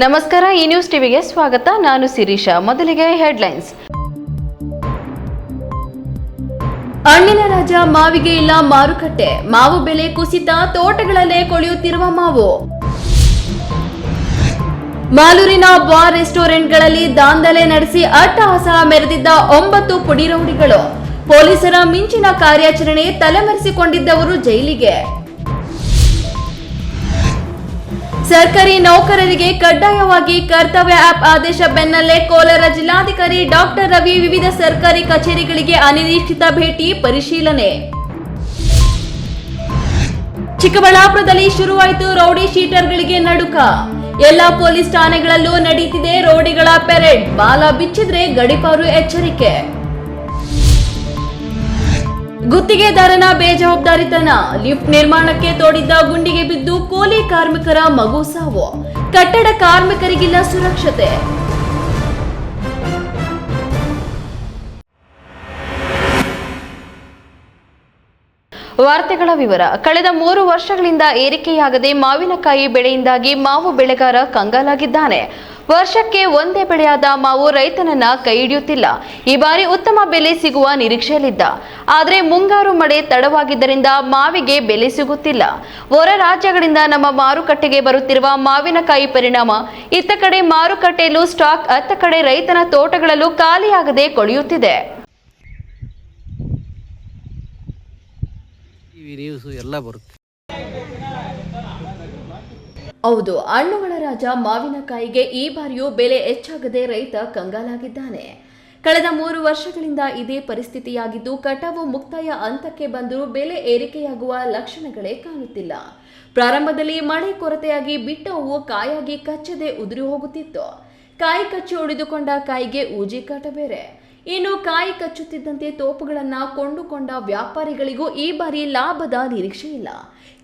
ನಮಸ್ಕಾರ, ಈ ನ್ಯೂಸ್ ಟಿವಿಗೆ ಸ್ವಾಗತ. ನಾನು ಶಿರೀಷಾ. ಮೊದಲಿಗೆ ಹೆಡ್ಲೈನ್ಸ್. ಹಣ್ಣಿನ ರಾಜ ಮಾವಿಗೆ ಇಲ್ಲ ಮಾರುಕಟ್ಟೆ, ಮಾವು ಬೆಲೆ ಕುಸಿತ, ತೋಟಗಳಲ್ಲೇ ಕೊಳೆಯುತ್ತಿರುವ ಮಾವು. ಮಾಲೂರಿನ ಬಾರ್ ರೆಸ್ಟೋರೆಂಟ್ಗಳಲ್ಲಿ ದಾಂಧಲೆ ನಡೆಸಿ ಅಟ್ಟಹಾಸ ಮೆರೆದಿದ್ದ 9 ಪುಡಿ ರೌಡಿಗಳು. ಪೊಲೀಸರ ಮಿಂಚಿನ ಕಾರ್ಯಾಚರಣೆ, ತಲೆಮರೆಸಿಕೊಂಡಿದ್ದವರು ಜೈಲಿಗೆ. ಸರ್ಕಾರಿ ನೌಕರರಿಗೆ ಕಡ್ಡಾಯವಾಗಿ ಕರ್ತವ್ಯ ಆಪ್ ಆದೇಶ ಬೆನ್ನಲ್ಲೇ ಕೋಲಾರ ಜಿಲ್ಲಾಧಿಕಾರಿ ಡಾಕ್ಟರ್ ರವಿ ವಿವಿಧ ಸರ್ಕಾರಿ ಕಚೇರಿಗಳಿಗೆ ಅನಿರೀಕ್ಷಿತ ಭೇಟಿ, ಪರಿಶೀಲನೆ. ಚಿಕ್ಕಬಳ್ಳಾಪುರದಲ್ಲಿ ಶುರುವಾಯಿತು ರೌಡಿ ಶೀಟರ್ಗಳಿಗೆ ನಡುಕ. ಎಲ್ಲಾ ಪೊಲೀಸ್ ಠಾಣೆಗಳಲ್ಲೂ ನಡೆಯುತ್ತಿದೆ ರೌಡಿಗಳ ಪೆರೇಡ್. ಬಾಲ ಬಿಚ್ಚಿದ್ರೆ ಗಡಿಪಾರು, ಎಚ್ಚರಿಕೆ. ಗುತ್ತಿಗೆದಾರನ ಬೇಜವಾಬ್ದಾರಿತನ, ಲಿಫ್ಟ್ ನಿರ್ಮಾಣಕ್ಕೆ ತೋಡಿದ್ದ ಗುಂಡಿಗೆ ಬಿದ್ದು ಕೂಲಿ ಕಾರ್ಮಿಕರ ಮಗು ಸಾವು. ಕಟ್ಟಡ ಕಾರ್ಮಿಕರಿಗಿಲ್ಲ ಸುರಕ್ಷತೆ. ವಾರ್ತೆಗಳ ವಿವರ. ಕಳೆದ 3 ವರ್ಷಗಳಿಂದ ಏರಿಕೆಯಾಗದೆ ಮಾವಿನಕಾಯಿ ಬೆಳೆಯಿಂದಾಗಿ ಮಾವು ಬೆಳೆಗಾರ ಕಂಗಾಲಾಗಿದ್ದಾನೆ. ವರ್ಷಕ್ಕೆ ಒಂದೇ ಬೆಳೆಯಾದ ಮಾವು ರೈತನನ್ನ ಕೈ ಹಿಡಿಯುತ್ತಿಲ್ಲ. ಈ ಬಾರಿ ಉತ್ತಮ ಬೆಲೆ ಸಿಗುವ ನಿರೀಕ್ಷೆಯಲ್ಲಿದ್ದ. ಆದರೆ ಮುಂಗಾರು ಮಳೆ ತಡವಾಗಿದ್ದರಿಂದ ಮಾವಿಗೆ ಬೆಲೆ ಸಿಗುತ್ತಿಲ್ಲ. ಹೊರ ರಾಜ್ಯಗಳಿಂದ ನಮ್ಮ ಮಾರುಕಟ್ಟೆಗೆ ಬರುತ್ತಿರುವ ಮಾವಿನಕಾಯಿ ಪರಿಣಾಮ ಇತ್ತ ಕಡೆ ಮಾರುಕಟ್ಟೆಯಲ್ಲೂ ಸ್ಟಾಕ್, ಅತ್ತ ಕಡೆ ರೈತನ ತೋಟಗಳಲ್ಲೂ ಖಾಲಿಯಾಗದೆ ಕೊಳೆಯುತ್ತಿದೆ. ಹೌದು, ಹಣ್ಣುಗಳ ರಾಜ ಮಾವಿನಕಾಯಿಗೆ ಈ ಬಾರಿಯೂ ಬೆಲೆ ಹೆಚ್ಚಾಗದೆ ರೈತ ಕಂಗಾಲಾಗಿದ್ದಾನೆ. ಕಳೆದ 3 ವರ್ಷಗಳಿಂದ ಇದೇ ಪರಿಸ್ಥಿತಿಯಾಗಿದ್ದು, ಕಟಾವು ಮುಕ್ತಾಯ ಹಂತಕ್ಕೆ ಬಂದರೂ ಬೆಲೆ ಏರಿಕೆಯಾಗುವ ಲಕ್ಷಣಗಳೇ ಕಾಣುತ್ತಿಲ್ಲ. ಪ್ರಾರಂಭದಲ್ಲಿ ಮಳೆ ಕೊರತೆಯಾಗಿ ಬಿಟ್ಟ ಹೂವು ಕಾಯಾಗಿ ಕಚ್ಚದೆ ಉದುರಿ ಹೋಗುತ್ತಿತ್ತು. ಕಾಯಿ ಕಚ್ಚಿ ಉಳಿದುಕೊಂಡ ಕಾಯಿಗೆ ಊಜಿ ಕಾಟ ಬೇರೆ. ಇನ್ನು ಕಾಯಿ ಕಚ್ಚುತ್ತಿದ್ದಂತೆ ತೋಪುಗಳನ್ನ ಕೊಂಡುಕೊಂಡ ವ್ಯಾಪಾರಿಗಳಿಗೂ ಈ ಬಾರಿ ಲಾಭದ ನಿರೀಕ್ಷೆ ಇಲ್ಲ.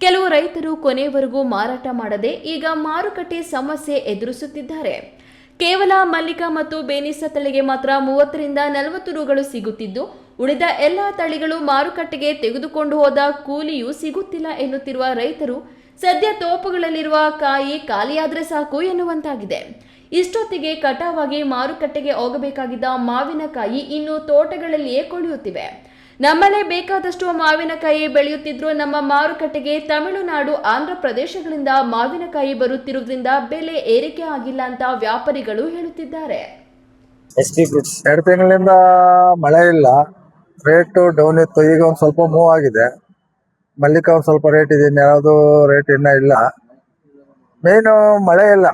ಕೆಲವು ರೈತರು ಕೊನೆಯವರೆಗೂ ಮಾರಾಟ ಮಾಡದೆ ಈಗ ಮಾರುಕಟ್ಟೆ ಸಮಸ್ಯೆ ಎದುರಿಸುತ್ತಿದ್ದಾರೆ. ಕೇವಲ ಮಲ್ಲಿಕಾ ಮತ್ತು ಬೇನಿಸ ತಳಿಗೆ ಮಾತ್ರ 30 ರಿಂದ 40 ರೂಗಳು ಸಿಗುತ್ತಿದ್ದು, ಉಳಿದ ಎಲ್ಲಾ ತಳಿಗಳು ಮಾರುಕಟ್ಟೆಗೆ ತೆಗೆದುಕೊಂಡು ಹೋದ ಕೂಲಿಯೂ ಸಿಗುತ್ತಿಲ್ಲ ಎನ್ನುತ್ತಿರುವ ರೈತರು ಸದ್ಯ ತೋಪುಗಳಲ್ಲಿರುವ ಕಾಯಿ ಖಾಲಿಯಾದ್ರೆ ಸಾಕು ಎನ್ನುವಂತಾಗಿದೆ. ಇಷ್ಟೊತ್ತಿಗೆ ಕಟಾವಾಗಿ ಮಾರುಕಟ್ಟೆಗೆ ಹೋಗಬೇಕಾಗಿದ್ದ ಮಾವಿನಕಾಯಿ ಇನ್ನು ತೋಟಗಳಲ್ಲಿಯೇ ಕೊಳೆಯುತ್ತಿವೆ. ನಮ್ಮಲ್ಲೇ ಬೇಕಾದಷ್ಟು ಮಾವಿನಕಾಯಿ ಬೆಳೆಯುತ್ತಿದ್ರೂ ನಮ್ಮ ಮಾರುಕಟ್ಟೆಗೆ ತಮಿಳುನಾಡು, ಆಂಧ್ರ ಪ್ರದೇಶಗಳಿಂದ ಮಾವಿನಕಾಯಿ ಬರುತ್ತಿರುವುದರಿಂದ ಬೆಲೆ ಏರಿಕೆ ಆಗಿಲ್ಲ ಅಂತ ವ್ಯಾಪಾರಿಗಳು ಹೇಳುತ್ತಿದ್ದಾರೆ. 2 ತಿಂಗಳಿಂದ ಮಳೆ ಇಲ್ಲ, ರೇಟು ಡೌನ್ ಇತ್ತು. ಈಗ ಒಂದು ಸ್ವಲ್ಪ ಮೂವ್ ಆಗಿದೆ. ಮಲ್ಲಿಕ ಒಂದು ಸ್ವಲ್ಪ ರೇಟ್ ಇದೆ, ಯಾವುದು ರೇಟ್ ಇನ್ನೂ ಇಲ್ಲ. ಮೇನು ಮಳೆ ಇಲ್ಲ.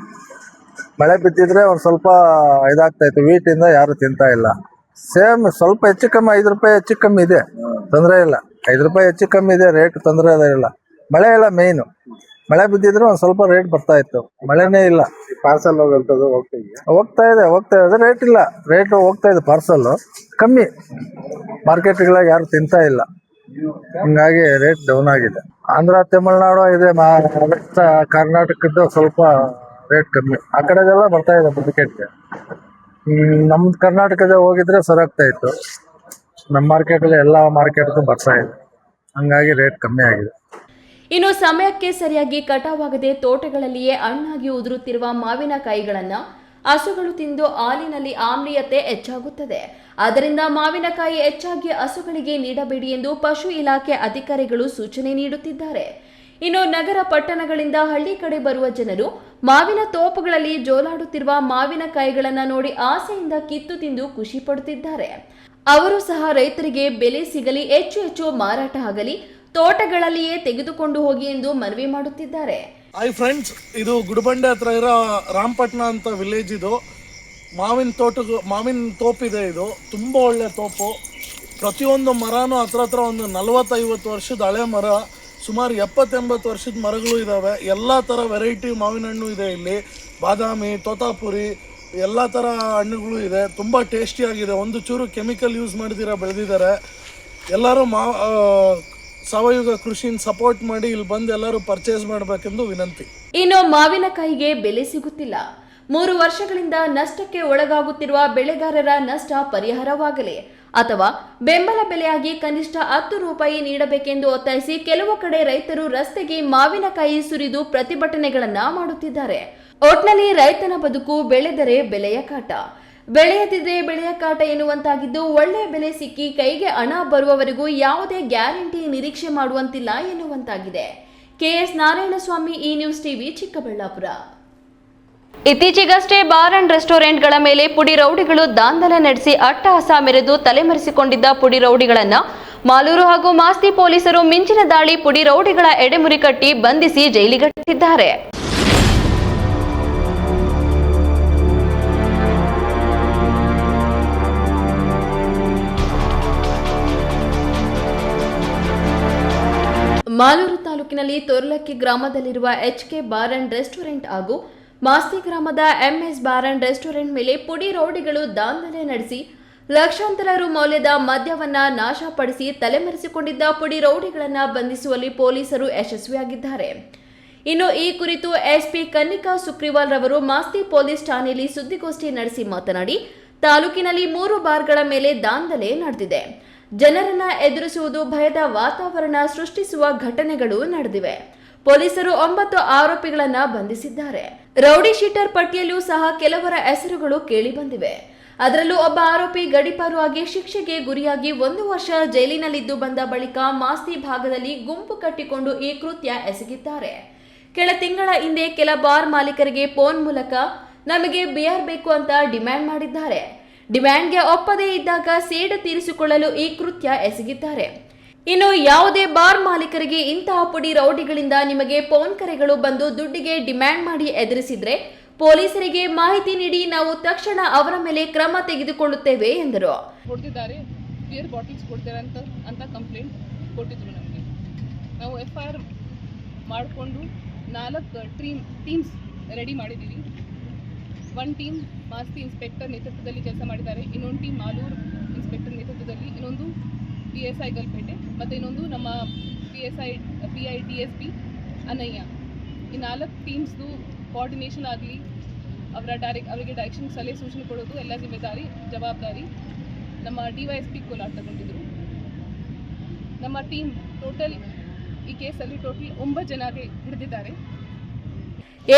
ಮಳೆ ಬಿದ್ದಿದ್ರೆ ಒಂದು ಸ್ವಲ್ಪ ಇದಾಗ್ತಾ ಇತ್ತು. ವೀಟಿಂದ ಯಾರು ತಿಂತಾ ಇಲ್ಲ. ಸೇಮ್ ಸ್ವಲ್ಪ ಹೆಚ್ಚು ಕಮ್ಮಿ, 5 ರೂಪಾಯಿ ಹೆಚ್ಚು ಕಮ್ಮಿ ಇದೆ, ತೊಂದರೆ ಇಲ್ಲ. 5 ರೂಪಾಯಿ ಹೆಚ್ಚು ಕಮ್ಮಿ ಇದೆ, ರೇಟ್ ತೊಂದರೆ ಇಲ್ಲ. ಮಳೆ ಇಲ್ಲ ಮೇಯ್ನು. ಮಳೆ ಬಿದ್ದಿದ್ರೆ ಒಂದು ಸ್ವಲ್ಪ ರೇಟ್ ಬರ್ತಾ ಇತ್ತು. ಮಳೆನೇ ಇಲ್ಲ. ಪಾರ್ಸಲ್ ಹೋಗಂತದ್ದು ಹೋಗ್ತಾ ಇದೆ. ರೇಟ್ ಇಲ್ಲ, ರೇಟ್ ಹೋಗ್ತಾ ಇದೆ. ಪಾರ್ಸಲ್ ಕಮ್ಮಿ, ಮಾರ್ಕೆಟ್ಗಳಾಗ ಯಾರು ತಿಂತಾ ಇಲ್ಲ. ಹಿಂಗಾಗಿ ರೇಟ್ ಡೌನ್ ಆಗಿದೆ. ಆಂಧ್ರ, ತಮಿಳ್ನಾಡು ಇದೆ, ಮಹಾರಾಷ್ಟ್ರ, ಕರ್ನಾಟಕದ್ದು ಸ್ವಲ್ಪ ರೇಟ್ ಕಮ್ಮಿ. ಆ ಕಡೆದೆಲ್ಲ ಬರ್ತಾ ಇದೆ ಮಾರ್ಕೆಟ್ಗೆ. ನಮ್ದು ಕರ್ನಾಟಕದ ಹೋಗಿದ್ರೆ ಸರಾಗ್ತಾ ಇತ್ತು. ನಮ್ಮ ಮಾರ್ಕೆಟಲ್ಲಿ ಎಲ್ಲ ಮಾರ್ಕೆಟ್ಗೂ ಬರ್ತಾ ಇದೆ. ಹಂಗಾಗಿ ರೇಟ್ ಕಮ್ಮಿ ಆಗಿದೆ. ಇನ್ನು ಸಮಯಕ್ಕೆ ಸರಿಯಾಗಿ ಕಟಾವಾಗದೆ ತೋಟಗಳಲ್ಲಿಯೇ ಹಣ್ಣಾಗಿ ಉದುರುತ್ತಿರುವ ಮಾವಿನಕಾಯಿಗಳನ್ನ ಹಸುಗಳು ತಿಂದು ಹಾಲಿನಲ್ಲಿ ಆಮ್ಲೀಯತೆ ಹೆಚ್ಚಾಗುತ್ತದೆ. ಆದ್ದರಿಂದ ಮಾವಿನಕಾಯಿ ಹೆಚ್ಚಾಗಿ ಹಸುಗಳಿಗೆ ನೀಡಬೇಡಿ ಎಂದು ಪಶು ಇಲಾಖೆ ಅಧಿಕಾರಿಗಳು ಸೂಚನೆ ನೀಡುತ್ತಿದ್ದಾರೆ. ಇನ್ನು ನಗರ ಪಟ್ಟಣಗಳಿಂದ ಹಳ್ಳಿ ಕಡೆ ಬರುವ ಜನರು ಮಾವಿನ ತೋಪುಗಳಲ್ಲಿ ಜೋಲಾಡುತ್ತಿರುವ ಮಾವಿನಕಾಯಿಗಳನ್ನು ನೋಡಿ ಆಸೆಯಿಂದ ಕಿತ್ತು ತಿಂದು ಖುಷಿ ಪಡುತ್ತಿದ್ದಾರೆ. ಅವರು ಸಹ ರೈತರಿಗೆ ಬೆಲೆ ಸಿಗಲಿ, ಹೆಚ್ಚು ಮಾರಾಟ ಆಗಲಿ, ತೋಟಗಳಲ್ಲಿಯೇ ತೆಗೆದುಕೊಂಡು ಹೋಗಿ ಎಂದು ಮನವಿ ಮಾಡುತ್ತಿದ್ದಾರೆ. ಹಾಯ್ ಫ್ರೆಂಡ್ಸ್, ಇದು ಗುಡಬಂಡೆ ಹತ್ರ ಇರೋ ರಾಮಪಟ್ಟಣ ಅಂತ ವಿಲೇಜ್. ಇದು ಮಾವಿನ ತೋಪಿದೆ. ಇದು ತುಂಬ ಒಳ್ಳೆ ತೋಪು. ಪ್ರತಿಯೊಂದು ಮರನೂ ಹತ್ರ ಒಂದು 40-50 ವರ್ಷದ ಹಳೆ ಮರ. ಸುಮಾರು 70-80 ವರ್ಷದ ಮರಗಳು ಇದ್ದಾವೆ. ಎಲ್ಲ ಥರ ವೆರೈಟಿ ಮಾವಿನ ಹಣ್ಣು ಇದೆ ಇಲ್ಲಿ. ಬಾದಾಮಿ, ತೋತಾಪುರಿ ಎಲ್ಲ ಥರ ಹಣ್ಣುಗಳು ಇದೆ. ತುಂಬ ಟೇಸ್ಟಿಯಾಗಿದೆ. ಒಂದು ಚೂರು ಕೆಮಿಕಲ್ ಯೂಸ್ ಮಾಡಿದಿರ ಬೆಳೆದಿದ್ದಾರೆ. ಎಲ್ಲರೂ ಸಾವಯವ ಕೃಷಿನ ಸಪೋರ್ಟ್ ಮಾಡಿ ಇಲ್ಲಿ ಬಂದು ಎಲ್ಲರೂ ಪರ್ಚೇಸ್ ಮಾಡಬೇಕೆಂದು ವಿನಂತಿ. ಇನ್ನು ಮಾವಿನಕಾಯಿಗೆ ಬೆಲೆ ಸಿಗುತ್ತಿಲ್ಲ. 3 ವರ್ಷಗಳಿಂದ ನಷ್ಟಕ್ಕೆ ಒಳಗಾಗುತ್ತಿರುವ ಬೆಳೆಗಾರರ ನಷ್ಟ ಪರಿಹಾರವಾಗಲಿ. ಅಥವಾ ಬೆಂಬಲ ಬೆಲೆಯಾಗಿ ಕನಿಷ್ಠ 10 ರೂಪಾಯಿ ನೀಡಬೇಕೆಂದು ಒತ್ತಾಯಿಸಿ ಕೆಲವು ಕಡೆ ರೈತರು ರಸ್ತೆಗೆ ಮಾವಿನಕಾಯಿ ಸುರಿದು ಪ್ರತಿಭಟನೆಗಳನ್ನ ಮಾಡುತ್ತಿದ್ದಾರೆ. ಒಟ್ನಲ್ಲಿ ರೈತನ ಬದುಕು ಬೆಳೆದರೆ ಬೆಲೆಯ ಕಾಟ, ಬೆಳೆಯದಿದ್ರೆ ಬೆಳೆಯ ಕಾಟ ಎನ್ನುವಂತಾಗಿದ್ದು, ಒಳ್ಳೆಯ ಬೆಲೆ ಸಿಕ್ಕಿ ಕೈಗೆ ಹಣ ಬರುವವರೆಗೂ ಯಾವುದೇ ಗ್ಯಾರಂಟಿ ನಿರೀಕ್ಷೆ ಮಾಡುವಂತಿಲ್ಲ ಎನ್ನುವಂತಾಗಿದೆ. ಕೆಎಸ್ ನಾರಾಯಣಸ್ವಾಮಿ, ಈ ನ್ಯೂಸ್ ಟಿವಿ, ಚಿಕ್ಕಬಳ್ಳಾಪುರ. ಇತ್ತೀಚೆಗಷ್ಟೇ ಬಾರ್ ಅಂಡ್ ರೆಸ್ಟೋರೆಂಟ್ಗಳ ಮೇಲೆ ಪುಡಿ ರೌಡಿಗಳು ದಾಂಧಲೆ ನಡೆಸಿ ಅಟ್ಟಹಾಸ ಮೆರೆದು ತಲೆಮರೆಸಿಕೊಂಡಿದ್ದ ಪುಡಿ ರೌಡಿಗಳನ್ನ ಮಾಲೂರು ಹಾಗೂ ಮಾಸ್ತಿ ಪೊಲೀಸರು ಮಿಂಚಿನ ದಾಳಿ ಪುಡಿ ರೌಡಿಗಳ ಎಡೆಮುರಿ ಕಟ್ಟಿ ಬಂಧಿಸಿ ಜೈಲಿಗಟ್ಟಿದ್ದಾರೆ. ಮಾಲೂರು ತಾಲೂಕಿನಲ್ಲಿ ತೊರ್ಲಕ್ಕಿ ಗ್ರಾಮದಲ್ಲಿರುವ HK ಬಾರ್ ಅಂಡ್ ರೆಸ್ಟೋರೆಂಟ್ ಹಾಗೂ ಮಾಸ್ತಿ ಗ್ರಾಮದ MS ಬಾರ್ ಅಂಡ್ ರೆಸ್ಟೋರೆಂಟ್ ಮೇಲೆ ಪುಡಿ ರೌಡಿಗಳು ದಾಂಧಲೆ ನಡೆಸಿ ಲಕ್ಷಾಂತರ ರು ಮೌಲ್ಯದ ಮದ್ಯವನ್ನ ನಾಶಪಡಿಸಿ ತಲೆಮರೆಸಿಕೊಂಡಿದ್ದ ಪುಡಿ ರೌಡಿಗಳನ್ನು ಬಂಧಿಸುವಲ್ಲಿ ಪೊಲೀಸರು ಯಶಸ್ವಿಯಾಗಿದ್ದಾರೆ. ಇನ್ನು ಈ ಕುರಿತು SP ಕನ್ನಿಕಾ ಸುಕ್ರಿವಾಲ್ ರವರು ಮಾಸ್ತಿ ಪೊಲೀಸ್ ಠಾಣೆಯಲ್ಲಿ ಸುದ್ದಿಗೋಷ್ಠಿ ನಡೆಸಿ ಮಾತನಾಡಿ, ತಾಲೂಕಿನಲ್ಲಿ 3 ಬಾರ್ಗಳ ಮೇಲೆ ದಾಂಧಲೆ ನಡೆದಿದೆ. ಜನರನ್ನ ಎದುರಿಸುವುದು ಭಯದ ವಾತಾವರಣ ಸೃಷ್ಟಿಸುವ ಘಟನೆಗಳು ನಡೆದಿವೆ. ಪೊಲೀಸರು 9 ಆರೋಪಿಗಳನ್ನ ಬಂಧಿಸಿದ್ದಾರೆ. ರೌಡಿ ಶೀಟರ್ ಪಟ್ಟಿಯಲ್ಲೂ ಸಹ ಕೆಲವರ ಹೆಸರುಗಳು ಕೇಳಿ ಬಂದಿವೆ. ಅದರಲ್ಲೂ ಒಬ್ಬ ಆರೋಪಿ ಗಡೀಪಾರು ಆಗಿ ಶಿಕ್ಷೆಗೆ ಗುರಿಯಾಗಿ 1 ವರ್ಷ ಜೈಲಿನಲ್ಲಿದ್ದು ಬಂದ ಬಳಿಕ ಮಾಸ್ತಿ ಭಾಗದಲ್ಲಿ ಗುಂಪು ಕಟ್ಟಿಕೊಂಡು ಈ ಕೃತ್ಯ ಎಸಗಿದ್ದಾರೆ. ಕೆಲ ತಿಂಗಳ ಹಿಂದೆ ಕೆಲ ಬಾರ್ ಮಾಲೀಕರಿಗೆ ಫೋನ್ ಮೂಲಕ ನಮಗೆ ಬಿಯರ್ ಬೇಕು ಅಂತ ಡಿಮ್ಯಾಂಡ್ ಮಾಡಿದ್ದಾರೆ. ಡಿಮ್ಯಾಂಡ್ಗೆ ಒಪ್ಪದೇ ಇದ್ದಾಗ ಸೇಡು ತೀರಿಸಿಕೊಳ್ಳಲು ಈ ಕೃತ್ಯ ಎಸಗಿದ್ದಾರೆ. ಇನ್ನು ಯಾವುದೇ ಬಾರ್ ಮಾಲೀಕರಿಗೆ ಇಂತಹ ಪುಡಿ ರೌಡಿಗಳಿಂದ ನಿಮಗೆ ಫೋನ್ ಕರೆಗಳು ಬಂದು ದುಡ್ಡಿಗೆ ಡಿಮ್ಯಾಂಡ್ ಮಾಡಿ ಎದುರಿಸಿದ್ರೆ ಪೊಲೀಸರಿಗೆ ಮಾಹಿತಿ ನೀಡಿ, ನಾವು ತಕ್ಷಣ ಅವರ ಮೇಲೆ ಕ್ರಮ ತೆಗೆದುಕೊಳ್ಳುತ್ತೇವೆ ಎಂದರು. ಕೊಡ್ತಿದ್ದಾರೆ, ಬಿಯರ್ ಬಾಟಲ್ಸ್ ಕೊಡ್ತಾರೆ ಅಂತ ಕಂಪ್ಲೇಂಟ್ ಕೊಟ್ಟಿದ್ರು ನಮಗೆ. ನಾವು FIR ಮಾಡಿಕೊಂಡು 4 ಟೀಮ್ಸ್ ರೆಡಿ ಮಾಡಿದ್ದೀವಿ. 1 ಟೀಮ್ ಮಾಸ್ತಿ ಇನ್ಸ್ಪೆಕ್ಟರ್ ನೇತೃತ್ವದಲ್ಲಿ ಕೆಲಸ ಮಾಡಿದ್ದಾರೆ, ಇನ್ನೊಂದು ಟೀಮ್ ಮಾಲೂರು ಇನ್ಸ್ಪೆಕ್ಟರ್ ನೇತೃತ್ವದಲ್ಲಿ, ಇನ್ನೊಂದು PSI ಗಲ್ಪೇಟೆ ಮತ್ತು ಇನ್ನೊಂದು ನಮ್ಮ PI DSP ಅನಯ್ಯ. ಈ 4 ಟೀಮ್ಸ್ದು ಕೋಆರ್ಡಿನೇಷನ್ ಆಗಲಿ, ಅವರಿಗೆ ಡೈರೆಕ್ಷನ್ ಸಲಹೆ ಸೂಚನೆ ಕೊಡೋದು ಎಲ್ಲ ಜವಾಬ್ದಾರಿ ನಮ್ಮ DYSP ಕೋಲಾರ ತಗೊಂಡಿದ್ರು. ನಮ್ಮ ಟೀಮ್ ಟೋಟಲ್ ಈ ಕೇಸಲ್ಲಿ 9 ಜನರಿಗೆ ಹಿಡಿದಿದ್ದಾರೆ.